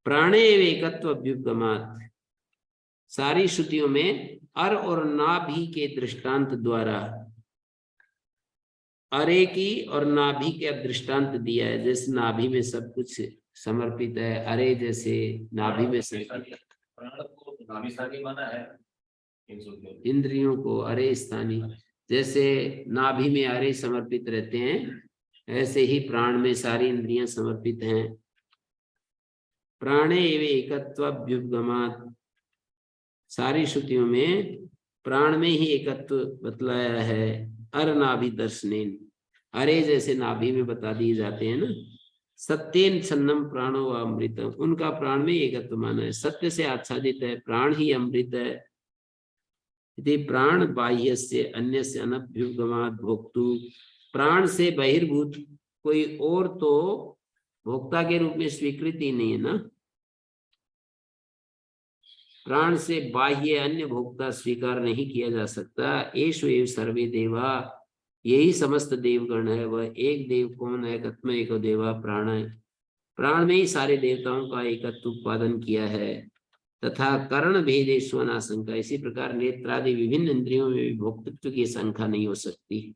प्राणे एकत्व अभ्युपगमात्, सारी श्रुतियों में अर और नाभि के दृष्टांत द्वारा अरे की और नाभि के दृष्टांत दिया है। जैसे नाभि में सब कुछ समर्पित है, अरे जैसे नाभि में प्राण को नाभि स्थानीय माना है, इंद्रियों को अरे स्थानीय, जैसे नाभि में अरे समर्पित रहते हैं, ऐसे ही प्राण में सारी इंद्रियां समर्पित हैं। प्राणे एव एकत्वाभ्युपगमात्, सारी श्रुतियों में प्राण में ही एकत्व बतलाया है। अर नाभि दर्शनेन, अरे जैसे नाभि में बता दिए जाते हैं ना। सत्येन छन्नम प्राणो व अमृतम, उनका प्राण में एकत्व माना है, सत्य से आच्छादित है, प्राण ही अमृत है। यदि प्राण बाह्य से अन्य से अनभ्युपगमात् भोक्तु, प्राण से बहिर्भूत कोई और तो भोक्ता के रूप में स्वीकृति नहीं है ना। प्राण से बाह्य अन्य भोक्ता स्वीकार नहीं किया जा सकता। एषु एव सर्वे देवा, यही समस्त देवगण है। वह एक देव कौन है? कत्म एको देवा प्राण है, प्राण में ही सारे देवताओं का एकत्व उत्पादन किया है। तथा कर्ण भेदेश्वनाशंका, इसी प्रकार नेत्रादि विभिन्न इंद्रियों में भी भोक्तृत्व की शंका नहीं हो सकती।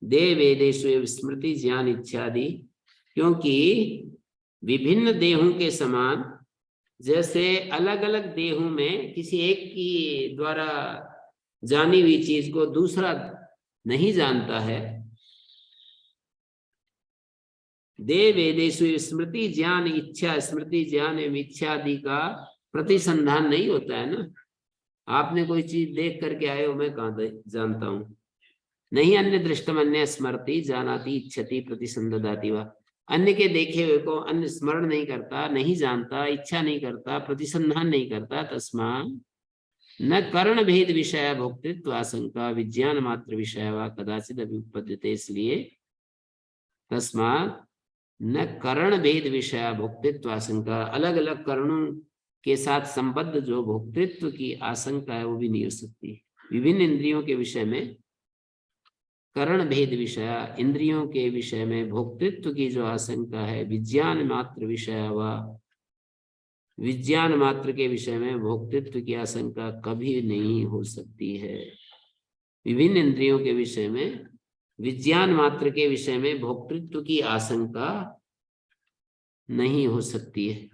देह वेदेश्व स्मृति ज्ञान इत्यादि, क्योंकि विभिन्न देहों के समान जैसे अलग अलग देहों में किसी एक की द्वारा जानी हुई चीज को दूसरा नहीं जानता है, देव वेदेषु स्मृति ज्ञान इच्छा, स्मृति ज्ञान एवं इच्छा आदि का प्रतिसंधान नहीं होता है ना। आपने कोई चीज देख करके आए हो, मैं कहाँ जानता हूं? नहीं, अन्य दृष्टम अन्य स्मृति जानाति इच्छति प्रतिसंधाति वा, अन्य के देखे हुए को अन्य स्मरण नहीं करता, नहीं जानता, इच्छा नहीं करता, प्रतिसंधान नहीं करता। तस्मा न कर्ण भेद विषय भोक्तृत्व आशंका विज्ञान मात्र विषय वा कदाचित अभ्युपद्यते, इसलिए तस्मात् न कर्ण भेद विषय भोक्तृत्व आशंका, अलग अलग कर्णों के साथ संबद्ध जो भोक्तृत्व की आशंका है वो भी नहीं हो सकती। विभिन्न इंद्रियों के विषय में करण भेद विषय, इंद्रियों के विषय में भोक्तृत्व की जो आशंका है, विज्ञान मात्र विषय व विज्ञान मात्र के विषय में भोक्तृत्व की आशंका कभी नहीं हो सकती है। विभिन्न इंद्रियों के विषय में, विज्ञान मात्र के विषय में भोक्तृत्व की आशंका नहीं हो सकती है।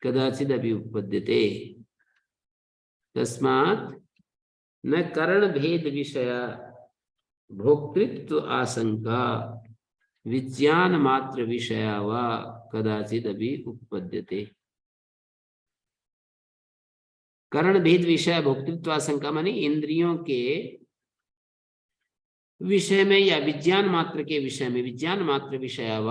कदाचिद अभी उपपद्यते तस्मात् न करण भेद विषय भोक्तृत्व आशंका विज्ञान मात्र विषया व कदाचिद अभी उपपद्यते। करण भेद विषय भोक्तृत्व आशंका माने इंद्रियों के विषय में या विज्ञान मात्र के विषय में, विज्ञान मात्र विषय व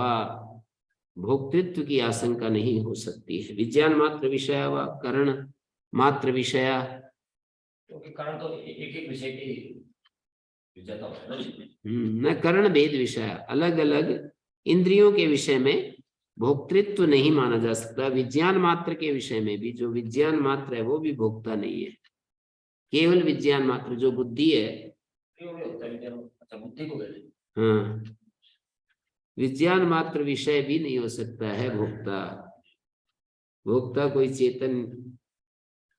भोक्तृत्व की आशंका नहीं हो सकती है। विज्ञान मात्र विषय व करण मात्र विषय, क्योंकि कारण तो एक एक विषय की विजेता होता है। न करण भेद विषय, अलग अलग इंद्रियों के विषय में भोक्तृत्व नहीं माना जा सकता। विज्ञान मात्र के विषय में भी, जो विज्ञान मात्र है वो भी भोक्ता नहीं है। केवल विज्ञान मात्र जो बुद्धि है, अच्छा बुद्धि को कहते हैं। हाँ, विज्ञान मात्र विषय भी नहीं हो सकता है भोक्ता। भोक्ता कोई चेतन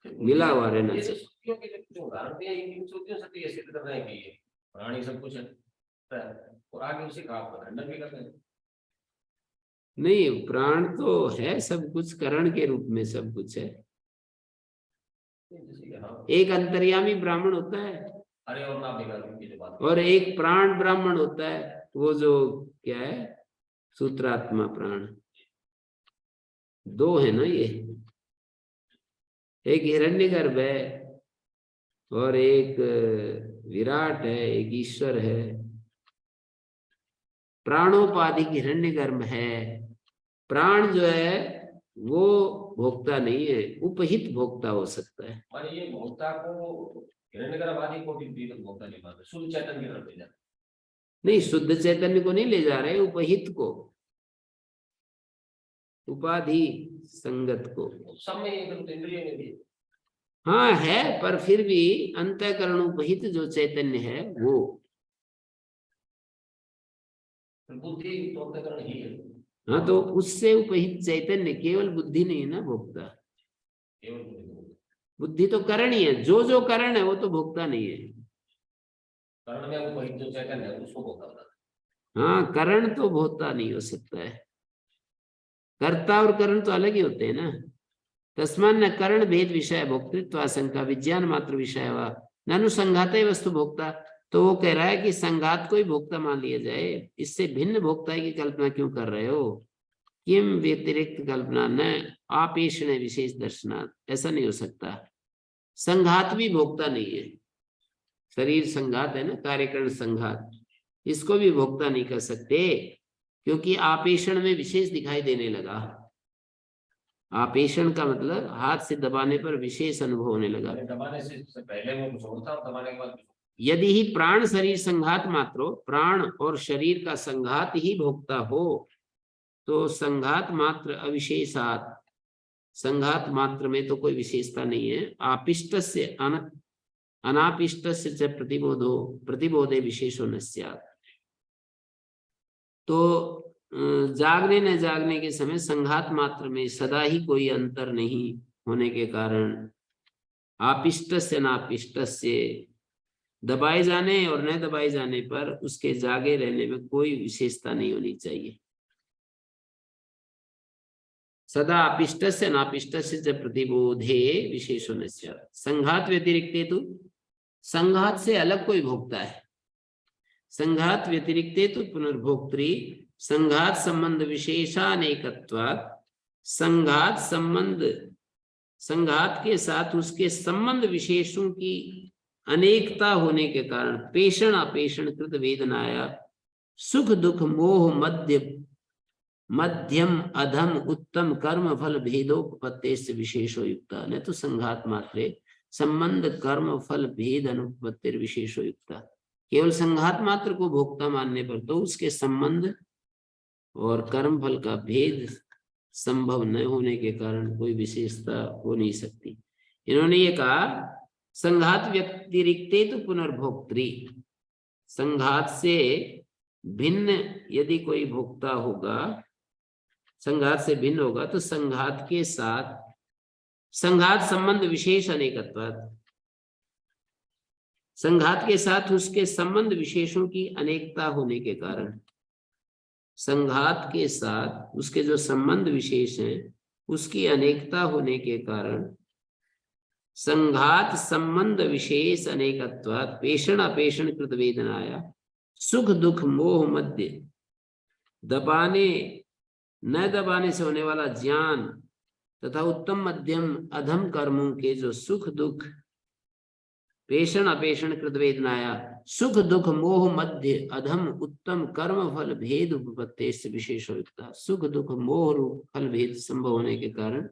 मिला हुआ रहना चाहिए। सिद्ध कर रहे हैं कि ये प्राणी सब कुछ है और आगे उसी का खंडन भी कर रहे हैं। नहीं, प्राण तो है सब कुछ, करण के रूप में सब कुछ है। एक अंतर्यामी ब्राह्मण होता है, अरे और ना बात, और एक प्राण ब्राह्मण होता है, वो जो क्या है, सूत्रात्मा प्राण। दो है ना ये, एक हिरण्यगर्भ है और एक विराट है, एक ईश्वर है। प्राणोपाधिक हिरण्यगर्भ है। प्राण जो है वो भोक्ता नहीं है, उपहित भोक्ता हो सकता है। और ये भोक्ता को हिरण्यगर्भ आदि को भी भोक्ता नहीं मानते, शुद्ध चैतन्य की तरफ ले जाते। नहीं, शुद्ध चैतन्य को नहीं ले जा रहे, उपहित को, उपाधि संगत को। सब में इंद्रिय में भी हाँ है, पर फिर भी अंतःकरण उपहित जो चैतन्य है वो बुद्धि तो अंतःकरण ही है। हाँ, तो उससे उपहित चैतन्य, केवल बुद्धि नहीं है ना भोक्ता। बुद्धि तो करण ही है, जो जो करण है वो तो भोक्ता नहीं है। करण में उपहित जो चैतन्य है उसको भोक्ता होता है। हाँ, करण तो भोक्ता नहीं हो सकता है। कर्ता और करण तो अलग ही होते हैं ना। तस्मात् न करण भेद विषय भोक्तृत्व आशंका विज्ञान मात्र विषय व ननु संघाते वस्तु भोक्ता। तो वो कह रहा है कि संघात को ही भोक्ता मान लिया जाए, इससे भिन्न भोक्ता की कल्पना क्यों कर रहे हो? किम व्यतिरिक्त कल्पना न आपेक्षण विशेष दर्शनात्, ऐसा नहीं हो सकता। संघात भी भोक्ता नहीं है। शरीर संघात है ना, कार्यकरण संघात, इसको भी भोक्ता नहीं कर सकते, क्योंकि आपेक्षण में विशेष दिखाई देने लगा। आपेक्षण का मतलब हाथ से दबाने पर विशेष अनुभव होने लगा। दबाने से पहले वो कुछ होता और दबाने के बाद यदि ही प्राण शरीर संघात मात्रो, प्राण और शरीर का संघात ही भोक्ता हो, तो संघात मात्र अविशेषात, संघात मात्र में तो कोई विशेषता नहीं है। आपिष्टस्य अनापिष्टस्य च प्रतिबोधो प्रतिबोधे विशेषो न स्यात्। तो जागने न जागने के समय संघात मात्र में सदा ही कोई अंतर नहीं होने के कारण आपिष्टस्य नापिष्टस्य, दबाए जाने और न दबाए जाने पर उसके जागे रहने में कोई विशेषता नहीं होनी चाहिए। सदा अपिष्टस्य नापिष्टस्य च प्रतिबोधे विशेषो न स्यात्। संघात व्यतिरिक्ते तो, संघात से अलग कोई भोक्ता है। संघात व्यतिरिक्ते तो पुनर्भोक्त्री संघात संबंध विशेषानेकत्वात्, संघात संबंध, संघात के साथ उसके संबंध विशेषों की अनेकता होने के कारण पेषण अपेषण कृत वेदनाया सुख दुख मोह मध्यम अधम उत्तम कर्म फल भेदोपत्ति से विशेषो युक्ता। न तो संघात मात्रे संबंध कर्म फल भेद अनुपत्ति विशेषो युक्ता। केवल संघात मात्र को भोक्ता मानने पर तो उसके संबंध और कर्म फल का भेद संभव न होने के कारण कोई विशेषता हो नहीं सकती। इन्होंने ये कहा संघात व्यतिरिक्ते तो पुनर्भोक्त्री, संघात से भिन्न यदि कोई भोक्ता होगा, संघात से भिन्न होगा तो संघात के साथ संघात संबंध विशेष अनेकत्वात्, संघात के साथ उसके संबंध विशेषों की अनेकता होने के कारण, संघात के साथ उसके जो संबंध विशेष हैं उसकी अनेकता होने के कारण संघात संबंध विशेष अनेकत्वात् पेषण अपेषण कृत वेदनाया सुख दुख मोह मध्य दबाने न दबाने से होने वाला ज्ञान तथा उत्तम मध्यम अधम कर्मों के जो सुख दुख पेषण अपेषण कृत वेदनाया सुख दुख मोह मध्य अधम उत्तम कर्म फल भेद उपपत्ति से विशेषता, सुख दुख मोह रूप फल भेद संभव होने के कारण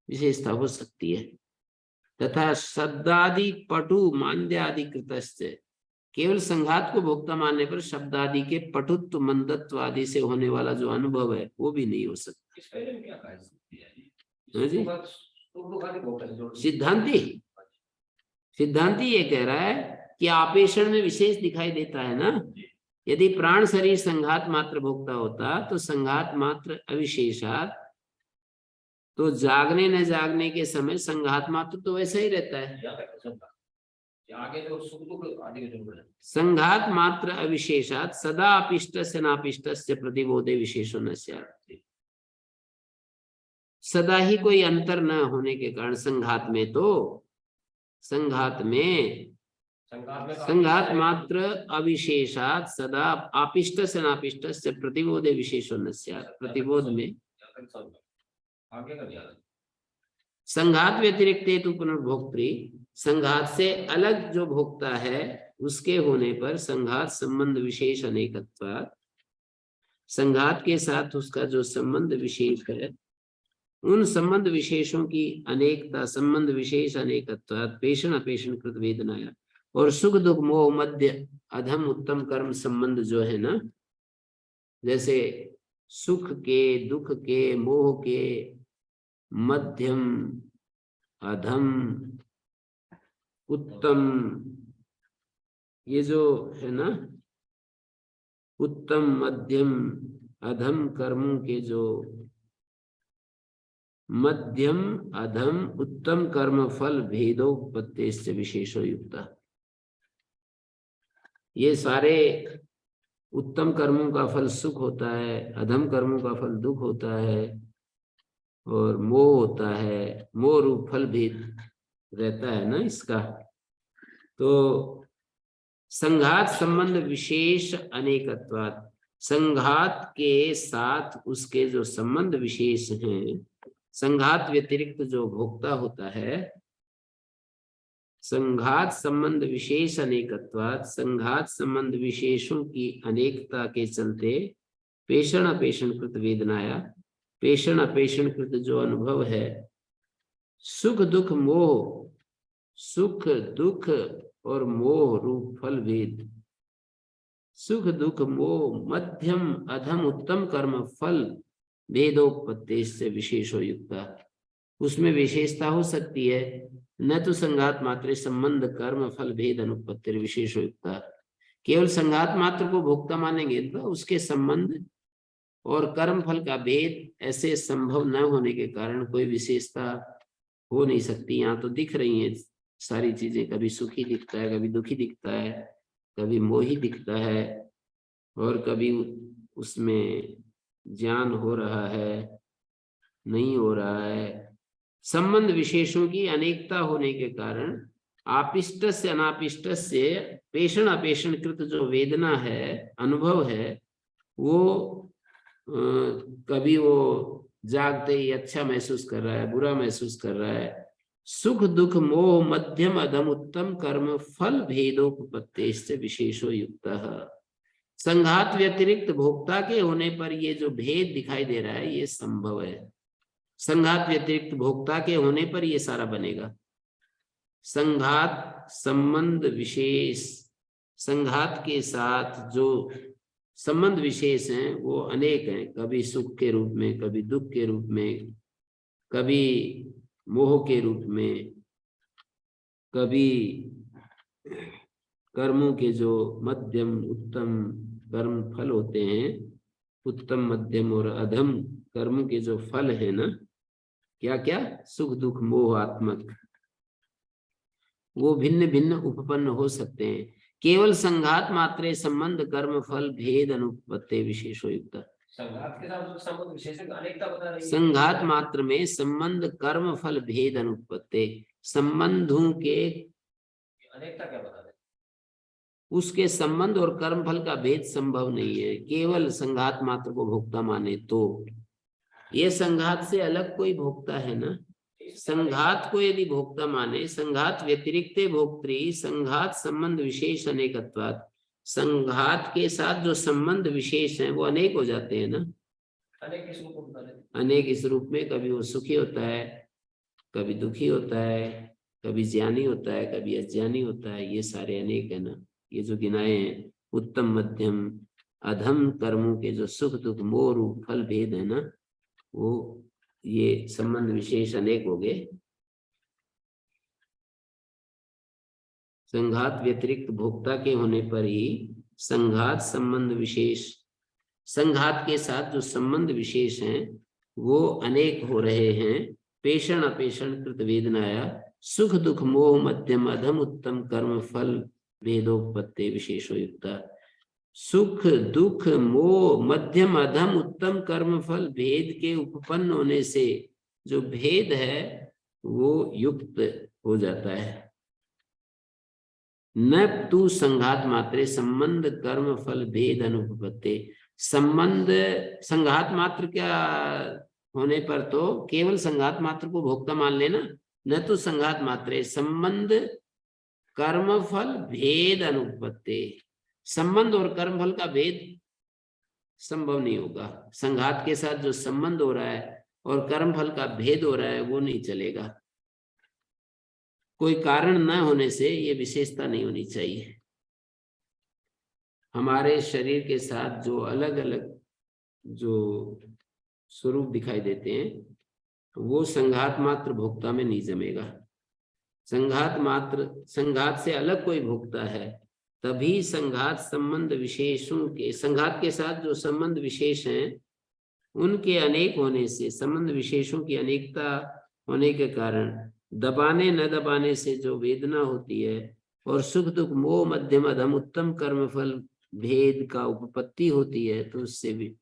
विशेषता हो सकती है। तथा शब्दादि पटु मान्द्यादि कृतस्य, केवल संघात को भोक्ता मानने पर शब्दादि के पटुत्व मंदत्व आदि से होने वाला जो अनुभव है वो भी नहीं हो सकता। सिद्धांती सिद्धांति ये कह रहा है कि आपेषण में विशेष दिखाई देता है ना, यदि प्राण शरीर संघात मात्र भोक्ता होता तो संघात मात्र अविशेषात, तो जागने न जागने के समय संघात मात्र तो वैसा ही रहता है। संघात मात्र अविशेषात सदा अपिष्ट से नापिष्ट से प्रतिबोधे विशेषो न स्यात्, सदा ही कोई अंतर न होने के कारण संघात में तो संघात मात्र अविशेषात सदा आपिष्ट से नापिष्ट से प्रतिबोधे विशेषो न स्यात्, प्रतिबोध में संघात व्यतिरिक्त हेतु पुनर्भोक्त्री, संघात से अलग जो भोक्ता है उसके होने पर संघात संबंध विशेष अनेकत्वात्, संघात के साथ उसका जो संबंध विशेष है उन संबंध विशेषों की अनेकता, संबंध विशेष अनेकत्वात् पेषण अपेषण कृत वेदनाया, और सुख दुख मोह मध्य अधम उत्तम कर्म संबंध जो है ना, जैसे सुख के दुख के मोह के मध्यम अधम उत्तम, ये जो है ना उत्तम मध्यम अधम कर्मों के जो मध्यम अधम उत्तम कर्म फल भेदोपत्ति से विशेषो युक्ता, ये सारे उत्तम कर्मों का फल सुख होता है, अधम कर्मों का फल दुख होता है और मोह होता है, मोह रूप फल भेद रहता है ना इसका। तो संघात संबंध विशेष अनेकत्वात्, संघात के साथ उसके जो संबंध विशेष हैं, संघात व्यतिरिक्त जो भोक्ता होता है, संघात संबंध विशेष अनेकत्वात्, संघात संबंध विशेषों की अनेकता के चलते पेषण अपेषण कृत वेदनाया, पेषण अपेषण कृत जो अनुभव है सुख दुख मोह, सुख दुख और मोह रूप फल भेद, सुख दुख मोह मध्यम अधम उत्तम कर्म फल भेदोपत्ति से विशेषो युक्ता, उसमें विशेषता हो सकती है, न तो संघात मात्र संबंध कर्म फल भेद अनुपत्ति विशेषो युक्ता, केवल संघात मात्र को भोक्ता मानेंगे तो उसके संबंध और कर्म फल का भेद ऐसे संभव न होने के कारण कोई विशेषता हो नहीं सकती। यहाँ तो दिख रही हैं सारी चीजें, कभी सुखी दिखता है, कभी दुखी दिखता है, कभी मोही दिखता है और कभी उसमें ज्ञान हो रहा है नहीं हो रहा है। संबंध विशेषों की अनेकता होने के कारण आपिष्ट से अनापिष्ट से पेषण अपेषण कृत जो वेदना है, अनुभव है, वो कभी वो जागते ही अच्छा महसूस कर रहा है, बुरा महसूस कर रहा है। सुख दुख मोह मध्यम अधम उत्तम कर्म फल भेदोपत्ति से विशेषो युक्तः, संघात व्यतिरिक्त भोक्ता के होने पर ये जो भेद दिखाई दे रहा है ये संभव है, संघात व्यतिरिक्त भोक्ता के होने पर ये सारा बनेगा। संघात संबंध विशेष, संघात के साथ जो संबंध विशेष हैं वो अनेक हैं, कभी सुख के रूप में, कभी दुख के रूप में, कभी मोह के रूप में, कभी कर्मों के जो मध्यम उत्तम कर्म फल होते हैं, उत्तम मध्यम और अधम कर्मों के जो फल है ना, क्या क्या, सुख दुख मोह आत्मक, वो भिन्न भिन्न उपपन्न हो सकते हैं। केवल संघात मात्रे संबंध कर्म फल भेद अनुपत्ति विशेषो युक्त। संघात के साथ संबंध विशेष अनेकता बता रही है। संघात मात्र में संबंध कर्म फल भेद अनुपत्ति, संबंधों के अनेकता क्या बता रहे, उसके संबंध और कर्म फल का भेद संभव नहीं है। केवल संघात मात्र को भोक्ता माने तो, ये संघात से अलग कोई भोक्ता है ना, संघात को यदि भोक्ता माने, संघात व्यतिरिक्त भोक्त्री, संघात संबंध विशेष अनेकत्वात्, संघात के साथ जो संबंध विशेष हैं वो अनेक हो जाते हैं ना। अनेक किस रूप में, अनेक इस रूप में, कभी वो सुखी होता है, कभी दुखी होता है, कभी ज्ञानी होता है, कभी अज्ञानी होता है, ये सारे अनेक है ना। ये जो गिनाए हैं उत्तम मध्यम अधम कर्मों के जो सुख दुख मोह रूप फल भेद है ना, वो ये संबंध विशेष अनेक हो गए। संघात व्यतिरिक्त भोक्ता के होने पर ही संघात संबंध विशेष, संघात के साथ जो संबंध विशेष हैं वो अनेक हो रहे हैं। पेषण अपेषण कृत वेदनाया सुख दुख मोह मध्यम अधम उत्तम कर्म फल भेदोपत्ति विशेषो युक्ता। सुख दुख मोह मध्यम अधम उत्तम कर्म फल भेद के उपपन्न होने से जो भेद है वो युक्त हो जाता है। न तू संघात मात्रे संबंध कर्म फल भेद अनुपत्ति, संबंध संघात मात्र क्या होने पर तो केवल संघात मात्र को भोक्ता मान लेना, न तो संघात मात्रे संबंध कर्म फल भेद अनुपत्ति, संबंध और कर्म फल का भेद संभव नहीं होगा। संघात के साथ जो संबंध हो रहा है और कर्म फल का भेद हो रहा है वो नहीं चलेगा। कोई कारण न होने से ये विशेषता नहीं होनी चाहिए। हमारे शरीर के साथ जो अलग अलग जो स्वरूप दिखाई देते हैं वो संघात मात्र भोक्ता में नहीं जमेगा। संघात मात्र, संघात से अलग कोई भोक्ता है तभी संघात संबंध विशेषों के, संघात के साथ जो संबंध विशेष हैं उनके अनेक होने से, संबंध विशेषों की अनेकता होने के कारण दबाने न दबाने से जो वेदना होती है और सुख दुख मोह मध्यम अधम उत्तम कर्म फल भेद का उपपत्ति होती है, तो उससे भी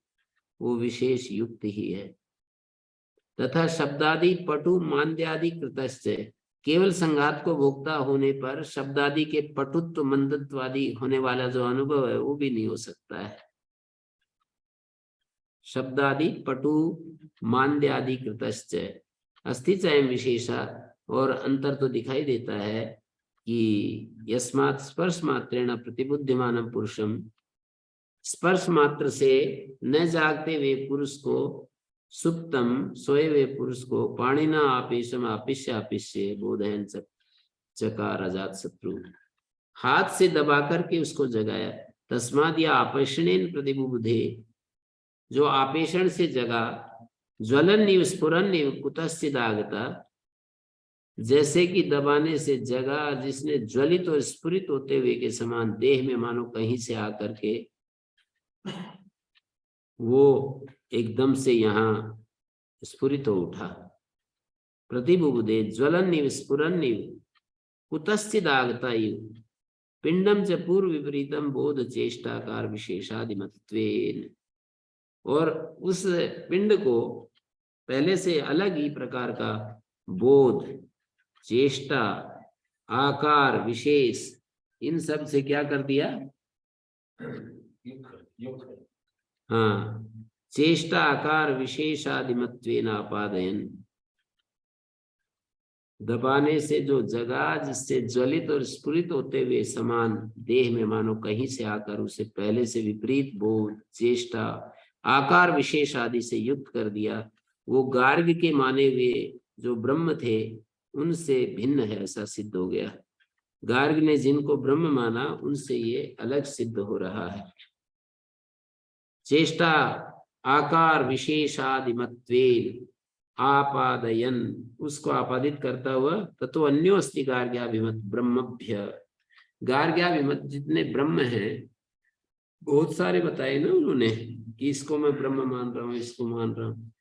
वो विशेष युक्त ही है। तथा शब्दादि पटु मान्द्यादि कृतश्च, केवल संघात को भोक्ता होने पर शब्दादि के पटुत्व मंदत्वादि होने वाला जो अनुभव है वो भी नहीं हो सकता है। शब्दादि पटु मान्द्यादि कृतश्च अस्ति चयम विशेषा, और अंतर तो दिखाई देता है कि यस्मात् स्पर्श मात्रेण प्रतिबुद्धिमानं पुरुषम, स्पर्श मात्र से न जागते हुए पुरुष को, सुप्तम सोए हुए पुरुष को पाणिना आपेशम आपिष्य आपिष्य बोधयन चकार अजात शत्रु, हाथ से दबा करके उसको जगाया। तस्माद या आपेषणेन प्रतिबुद्धे, जो आपेषण से जगा, ज्वलन निव स्फुरन निव कुतश्चिद आगता, जैसे कि दबाने से जगा जिसने ज्वलित और स्फुरित होते हुए के समान देह में मानो कहीं से आकर के वो एकदम से यहाँ स्फुरित हो उठा। प्रतिबुबुदे ज्वलन निव स्फुरन निव कुतश्चिद आगता इव पिंडम च पूर्व विपरीतम बोध चेष्टाकार विशेषादिमत्वेन, और उस पिंड को पहले से अलग ही प्रकार का बोध, चेष्टा, आकार, विशेष, इन सब से क्या कर दिया? हाँ, चेष्टा आकार विशेषादिमत्वेन आपादयन, दबाने से जो जगा जिससे ज्वलित और स्फुरित होते हुए समान देह में मानो कहीं से आकर उसे पहले से विपरीत बोध, चेष्टा, आकार विशेष आदि से युक्त कर दिया। वो गार्ग के माने हुए जो ब्रह्म थे उनसे भिन्न है ऐसा सिद्ध हो गया। गार्ग ने जिनको ब्रह्म माना उनसे ये अलग सिद्ध हो रहा है। चेष्टा आकार विशेषादिमत्वेन आपादयन, उसको आपादित करता हुआ, ततो अन्यो अस्ति गार्ग्याभिमत ब्रह्मभ्य, गार्ग्याभिमत जितने ब्रह्म हैं, बहुत सारे बताए ना उन्होंने कि इसको मैं ब्रह्म मान रहा हूँ, इसको मान रहा हूँ।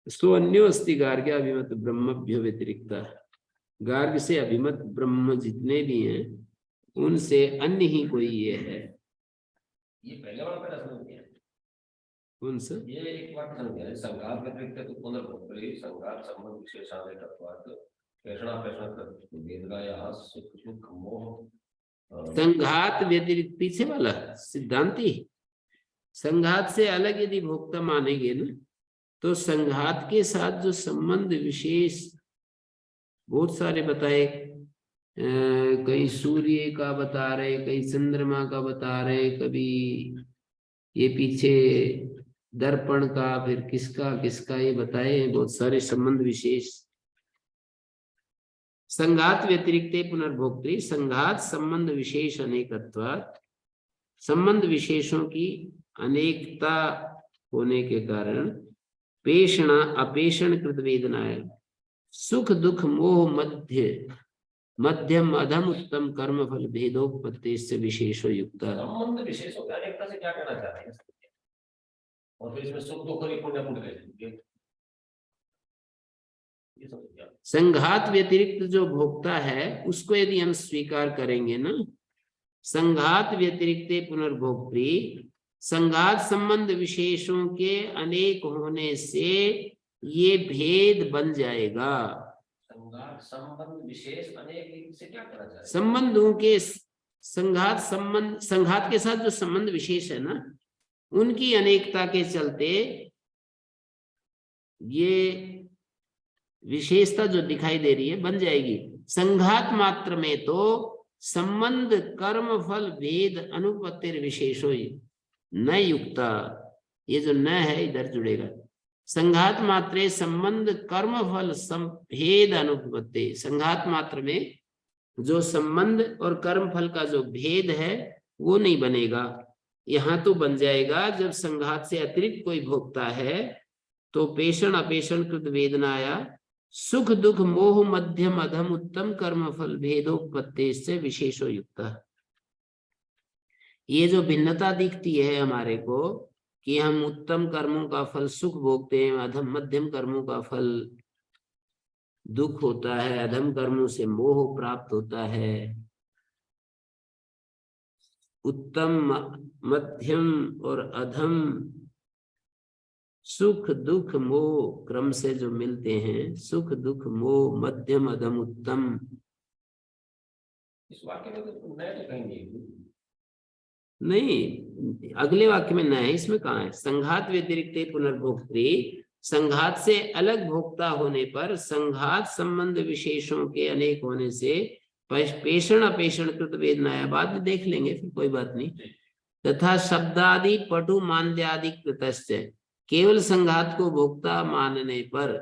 सो अन्यो अस्ति गार्ग्याभिमत ब्रह्मभ्यो व्यतिरिक्त, गार्ग से अभिमत ब्रह्म जितने भी हैं उनसे अन्य ही कोई ये है। ये पहले वाला पहला समझ गया, कौन सा? ये एक बात समझ गया, संघात व्यतिरिक्त तो पुनर्भोक्तृ संघात संबंध विशेषादेकत्वात् पेषणापेषणकृत वेदनायाः सुख दुख मोह संघात व्यतिरिक्त, पीछे वाला सिद्धांति, संघात से अलग यदि भोक्ता मानेंगे ना, तो संघात के साथ जो संबंध विशेष बहुत सारे बताए, कहीं सूर्य का बता रहे, कहीं चंद्रमा का बता रहे, कभी ये पीछे दर्पण का, फिर किसका किसका ये बताए हैं, बहुत सारे संबंध विशेष। संघात व्यतिरिक्त पुनर्भोक्तृ, संघात संबंध विशेष अनेकत्वात्, संबंध विशेषों की अनेकता होने के कारण पेषण अपेषण कृत वेदनाएं सुख दुख मोह मध्य मध्यम अधम उत्तम कर्म फल भेदोपत्ति से विशेषो युक्त। संबंध विशेषों की अनेकता से क्या कहना चाहते हैं, और फिर इसमें सुख दुख और पुण्य पुण्य कैसे, ये सब क्या? संघात व्यतिरिक्त जो भोक्ता है उसको यदि हम स्वीकार करेंगे ना, संघात व्यतिरिक्त पुनर्भोक्तृ, संघात संबंध विशेषों के अनेक होने से ये भेद बन जाएगा। संघात संबंध विशेष अनेक से क्या कहना चाहते हैं? संबंधों के संघात संबंध, संघात के साथ जो संबंध विशेष है ना, उनकी अनेकता के चलते ये विशेषता जो दिखाई दे रही है बन जाएगी। संघात मात्र में तो संबंध कर्म फल भेद अनुपत्तिर विशेषो न युक्ता, ये जो न है इधर जुड़ेगा, संघात मात्रे संबंध कर्म फल भेद अनुपत्ति, संघात मात्र में जो संबंध और कर्म फल का जो भेद है वो नहीं बनेगा। यहाँ तो बन जाएगा जब संघात से अतिरिक्त कोई भोगता है तो पेषण अपेषण कृत वेदनाया सुख दुख मोह मध्यम अधम उत्तम कर्म फल भेदोपत्ति से विशेषो युक्त। ये जो भिन्नता दिखती है हमारे को कि हम उत्तम कर्मों का फल सुख भोगते हैं, अधम मध्यम कर्मों का फल दुख होता है, अधम कर्मों से मोह प्राप्त होता है, उत्तम मध्यम और अधम सुख दुख मोह क्रम से जो मिलते हैं, सुख दुख मोह मध्यम अधम उत्तम। इस वाक्य में तो नया तो कहीं नहीं, अगले वाक्य में न है, इसमें कहाँ है? संघात व्यतिरिक्त पुनर्भोक्तृ, संघात से अलग भोक्ता होने पर संघात संबंध विशेषों के अनेक होने से पेषण अपेषण कृत वेदनाया, बाद में देख लेंगे फिर, कोई बात नहीं। तथा शब्दादि पटु मान्द्यादि कृतश्च, केवल संघात को भोक्ता मानने पर,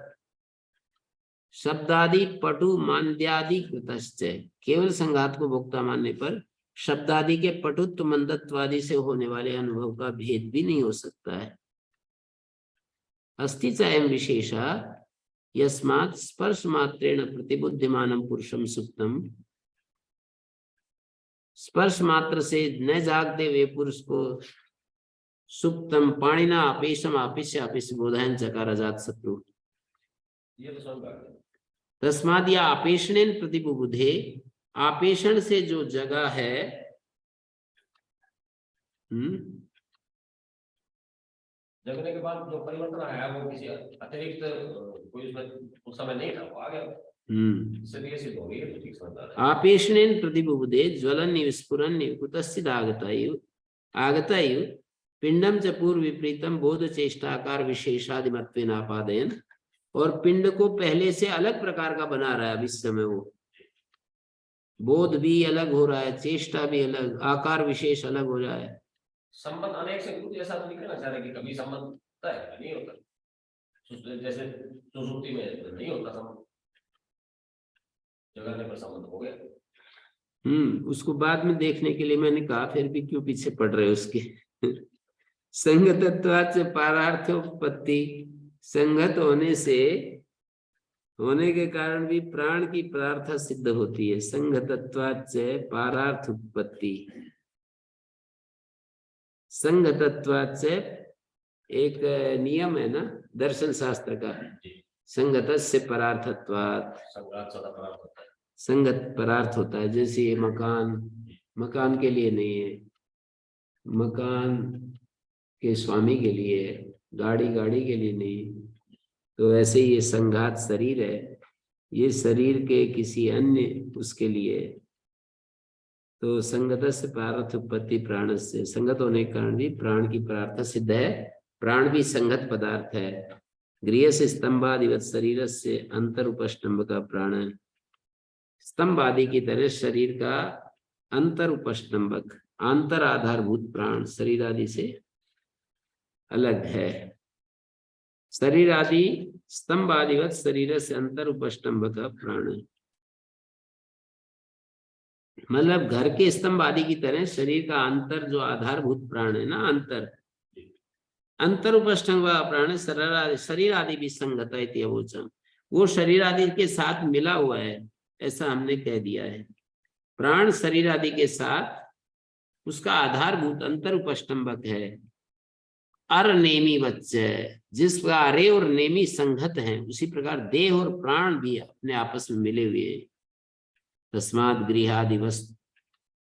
शब्दादि पटु मान्द्यादि कृतश्च, केवल संघात को भोक्ता मानने पर शब्दादि के पटुत्व मंदत्वादि से होने वाले अनुभव का भेद भी नहीं हो सकता है। अस्ति चायम विशेषा यस्मात् स्पर्श मात्रेण प्रतिबुद्धिमानं पुरुषम सुप्तम, स्पर्श मात्र से न जागते हुए पुरुष को सुप्तम पाणिना अपेशम आपिष्य आपिष्य बोधायन चकार अजात शत्रु, ये तो समझ गया। तस्माद या आपेषणेन प्रतिबुद्धे, आपेषण से जो जगह है, जगने के बाद जो परिवर्तन आया वो किसी अतिरिक्त कोई उसमें उस समय नहीं था, वो आ गया। इसलिए सिद्ध हो गई, तो ठीक समझ आ रहा है। आपेषणेन प्रतिबुद्धे ज्वलन विस्फुरन कुतश्चित् आगतायु पिंडम च पूर्व विपरीतम बोध चेष्टाकार विशेषादिमत्वेन आपादयन, और पिंड को पहले से अलग प्रकार का बना रहा है अब इस समय, वो बोध भी अलग हो रहा है, चेष्टा भी अलग, आकार विशेष अलग हो रहा है। संबंध अनेक से कुछ ऐसा तो नहीं कहना चाह रहे कि कभी संबंध होता है, नहीं होता, जैसे सुसुप्ति में नहीं होता संबंध, जगने पर संबंध हो गया। उसको बाद में देखने के लिए मैंने कहा, फिर भी क्यों पीछे पड़ रहे उसके। संगतत्वाच पारार्थोपत्ति, संगत होने से होने के कारण भी प्राण की परार्थ सिद्ध होती है। संघ तत्वाच पारार्थ उत्पत्ति। संघ तत्वाच एक नियम है ना दर्शन शास्त्र का, संगतस्य परार्थत्वात्, संघात सदा परार्थ होता है। संगत परार्थ होता है। जैसे ये मकान मकान के लिए नहीं है, मकान के स्वामी के लिए है, गाड़ी गाड़ी के लिए नहीं। तो वैसे ही ये संघात शरीर है, ये शरीर के किसी अन्य उसके लिए। तो संगतस्य परार्थ उत्पत्ति प्राण से, संगत होने के कारण भी प्राण की परार्थ सिद्ध है। प्राण भी संगत पदार्थ है। गृह से स्तंभादिवत शरीर से अंतर उपस्तंभ का प्राण, स्तंभ आदि की तरह शरीर का अंतर उपस्तंभक अंतर आधारभूत प्राण शरीर आदि से अलग है। शरीर आदि स्तंभ आदिवत शरीर से अंतर उपस्तंभ का प्राण, मतलब घर के स्तंभ आदि की तरह शरीर का अंतर जो आधारभूत प्राण है ना, अंतर उपस्तंभ का प्राण शरीर आदि भी संगत है। वो शरीर आदि के साथ मिला हुआ है, ऐसा हमने कह दिया है। प्राण शरीर आदि के साथ उसका आधारभूत अंतर उपस्तंभक है। अर नेमी बच्चे, जिस प्रकार अरे और नेमी संगत हैं, उसी प्रकार देह और प्राण भी अपने आपस में मिले हुए हैं। तस्मात् गृहादि वस्तु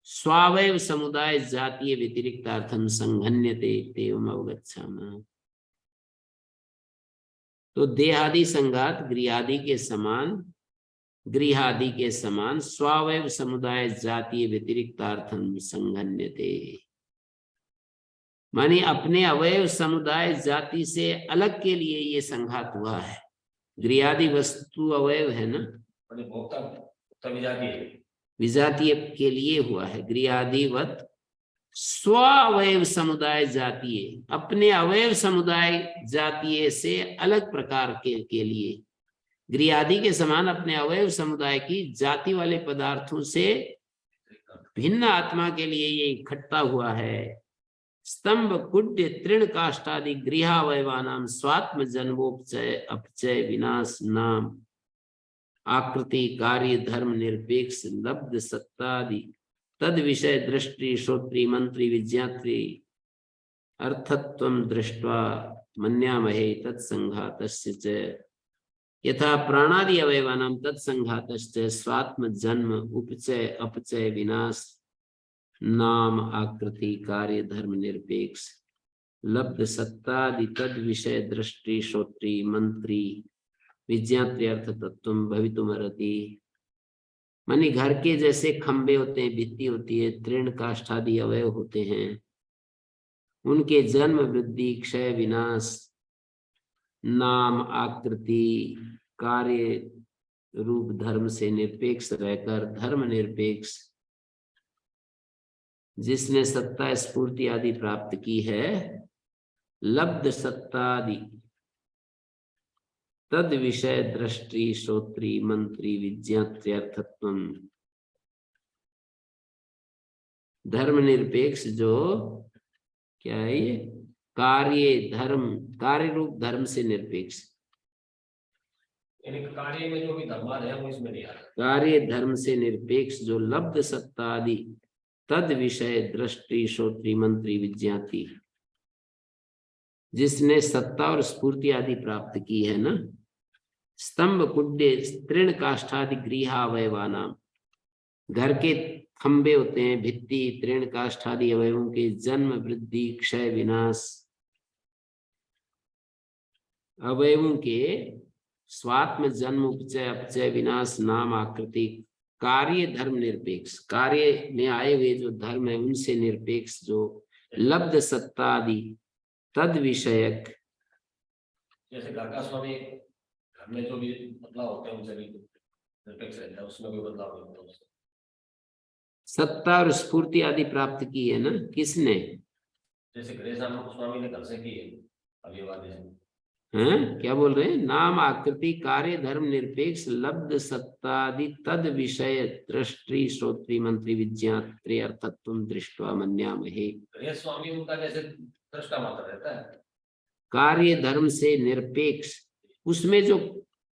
स्वावयव समुदाय जातीय व्यतिरिक्तार्थम संघन्यते एवं अवगच्छामः। तो देहादि संघात गृहादि के समान स्वावयव समुदाय जातीय व्यतिरिक्तार्थम संघन्यते, मानी अपने अवयव समुदाय जाति से अलग के लिए ये संघात हुआ है। गृहादि वस्तु अवयव है ना, विजातीय के लिए हुआ है। गृहादिवत स्व अवयव समुदाय जातीय, अपने अवयव समुदाय जातीय से अलग प्रकार के लिए, गृहादि के समान अपने अवयव समुदाय की जाति वाले पदार्थों से भिन्न आत्मा के लिए ये इकट्ठा हुआ है। स्तंभ कुड्य तृण काष्ठादि गृहावयवानाम स्वात्म जन्मोपचय अपचय विनाश नाम आकृति कार्य धर्म निरपेक्ष लब्ध सत्तादि तद विषय दृष्टि श्रोत्री मंत्री विज्ञात्री अर्थत्वं दृष्ट्वा मन्यामहे तत्संघातस्य च यथा प्राणादि अवयवानां तत्संघातश्च स्वात्म जन्म उपचय अपचय विनाश नाम आकृति कार्य धर्म निरपेक्ष लब्ध सत्तादि तद विषय दृष्टि श्रोत्री मंत्री विज्ञात्री अर्थ तत्व भवितुमर्हति। मानी घर के जैसे खंबे होते हैं, भित्ति होती है, तृण काष्ठादि अवयव होते हैं, उनके जन्म वृद्धि क्षय विनाश नाम आकृति कार्य रूप धर्म से निरपेक्ष रहकर धर्म निरपेक्ष जिसने सत्ता स्फूर्ति आदि प्राप्त की है, लब्ध सत्तादि तद विषय दृष्टि श्रोत्री मंत्री विज्ञात्यर्थत्व धर्म निरपेक्ष जो क्या है, ये कार्य धर्म कार्य रूप धर्म से निरपेक्ष, कार्य में जो भी धर्माद है वो इसमें नहीं आ रहा। कार्य धर्म से निरपेक्ष जो लब्ध सत्ता आदि तद विषय दृष्टि श्रोत्री मंत्री विज्ञाति जिसने सत्ता और स्फूर्ति आदि प्राप्त की है ना, स्तंभ कुड्य तृण काष्ठादि गृहावयवानाम, घर के खंबे होते हैं, भित्ति तृण काष्ठादि अवयवों के जन्म वृद्धि क्षय विनाश, अवयवों के स्वात्म जन्म उपचय अपचय विनाश नाम आकृति कार्य धर्म निरपेक्ष, कार्य में आए हुए जो धर्म है उनसे निरपेक्ष जो लब्ध सत्ता आदि तद विषयक, जैसे घर का स्वामी घर में जो भी बदलाव होते हैं उनसे भी निरपेक्ष रहता है, उसमें कोई बदलाव नहीं होता। सत्ता और स्फूर्ति आदि प्राप्त की है ना किसने, जैसे गृह स्वामी ने घर से की है अभिवादी से, हैं क्या बोल रहे हैं, नाम आकृति कार्य धर्म निरपेक्ष लब्ध सत्तादि तद विषय दृष्टि श्रोत्री मंत्री विज्ञात्री अर्थत्व दृष्ट्वा मन्यामहे। गृह स्वामी उनका जैसे दृष्टा मात्र रहता है, कार्य धर्म से निरपेक्ष, उसमें जो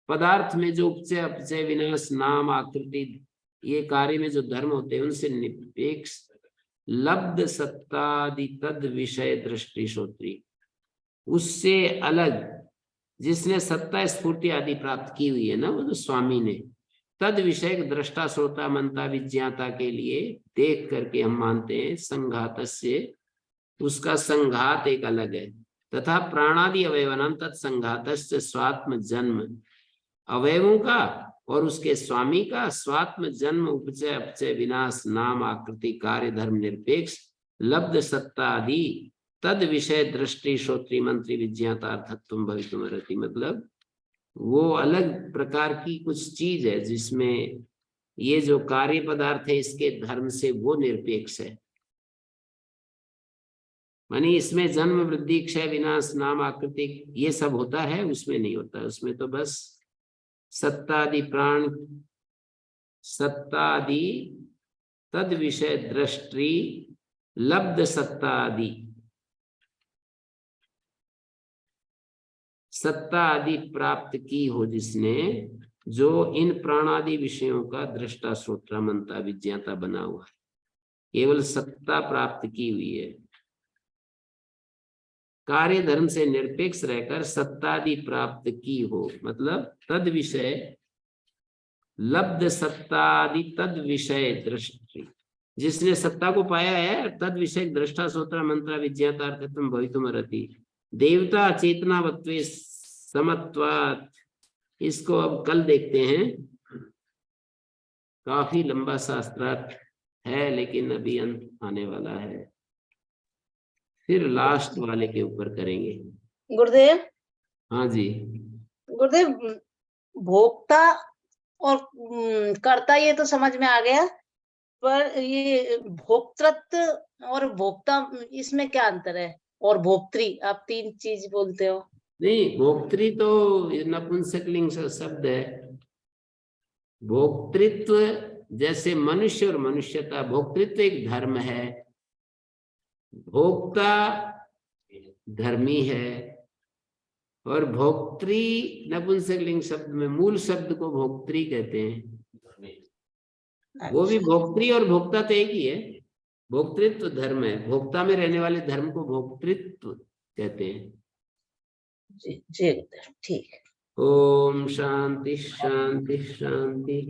पदार्थ में जो उपचय अपचय विनाश नाम आकृति ये कार्य में जो धर्म होते हैं उनसे निरपेक्ष लब्ध सत्तादि तद विषय दृष्टि श्रोत्री, उससे अलग जिसने सत्ता स्फूर्ति आदि प्राप्त की हुई है ना, वो जो स्वामी ने, तद विषय दृष्टा श्रोता मनता विज्ञाता के लिए देख करके हम मानते हैं संघात से, उसका संघात एक अलग है। तथा प्राणादि अवयवनाम तत्संघात स्वात्म जन्म, अवयवों का और उसके स्वामी का स्वात्म जन्म उपचय अपचय विनाश नाम आकृति कार्य धर्म निरपेक्ष लब्ध सत्ता आदि तद विषय दृष्टि श्रोत्री मंत्री विज्ञातार्थत्व भवितुमर्हति, मतलब वो अलग प्रकार की कुछ चीज है जिसमें ये जो कार्य पदार्थ है इसके धर्म से वो निरपेक्ष है। मानी इसमें जन्म वृद्धि क्षय विनाश नाम आकृति ये सब होता है, उसमें नहीं होता। उसमें तो बस सत्तादि प्राण सत्तादि तद विषय दृष्टि लब्ध सत्तादि सत्ता आदि प्राप्त की हो जिसने, जो इन प्राणादि विषयों का दृष्टा श्रोता मनता विज्ञाता बना हुआ है, केवल सत्ता प्राप्त की हुई है, कार्य धर्म से निरपेक्ष रहकर सत्तादि प्राप्त की हो, मतलब तद विषय लब्ध सत्तादि तद विषय दृष्टि, जिसने सत्ता को पाया है तद विषय दृष्टा श्रोता मंत्रा विज्ञाता अर्थत्वं भवितुमर्हति देवता चेतनावत्वे समत्वात्। इसको अब कल देखते हैं, काफी लंबा शास्त्रार्थ है लेकिन अभी अंत आने वाला है, फिर लास्ट वाले के ऊपर करेंगे। गुरुदेव। हाँ जी गुरुदेव, भोक्ता और कर्ता ये तो समझ में आ गया, पर ये भोक्तृत्व और भोक्ता इसमें क्या अंतर है? और भोक्त्री, आप तीन चीज बोलते हो। नहीं, भोक्त्री तो नपुंसकलिंग शब्द है। भोक्तृत्व जैसे मनुष्य और मनुष्यता, भोक्तृत्व एक धर्म है, भोक्ता धर्मी है, और भोक्त्री नपुंसकलिंग शब्द में मूल शब्द को भोक्त्री कहते हैं। वो भी भोक्त्री और भोक्ता तो एक ही है, भोक्तृत्व धर्म है, भोक्ता में रहने वाले धर्म को भोक्तृत्व कहते हैं। जी ठीक। ओम शांति शांति शांति।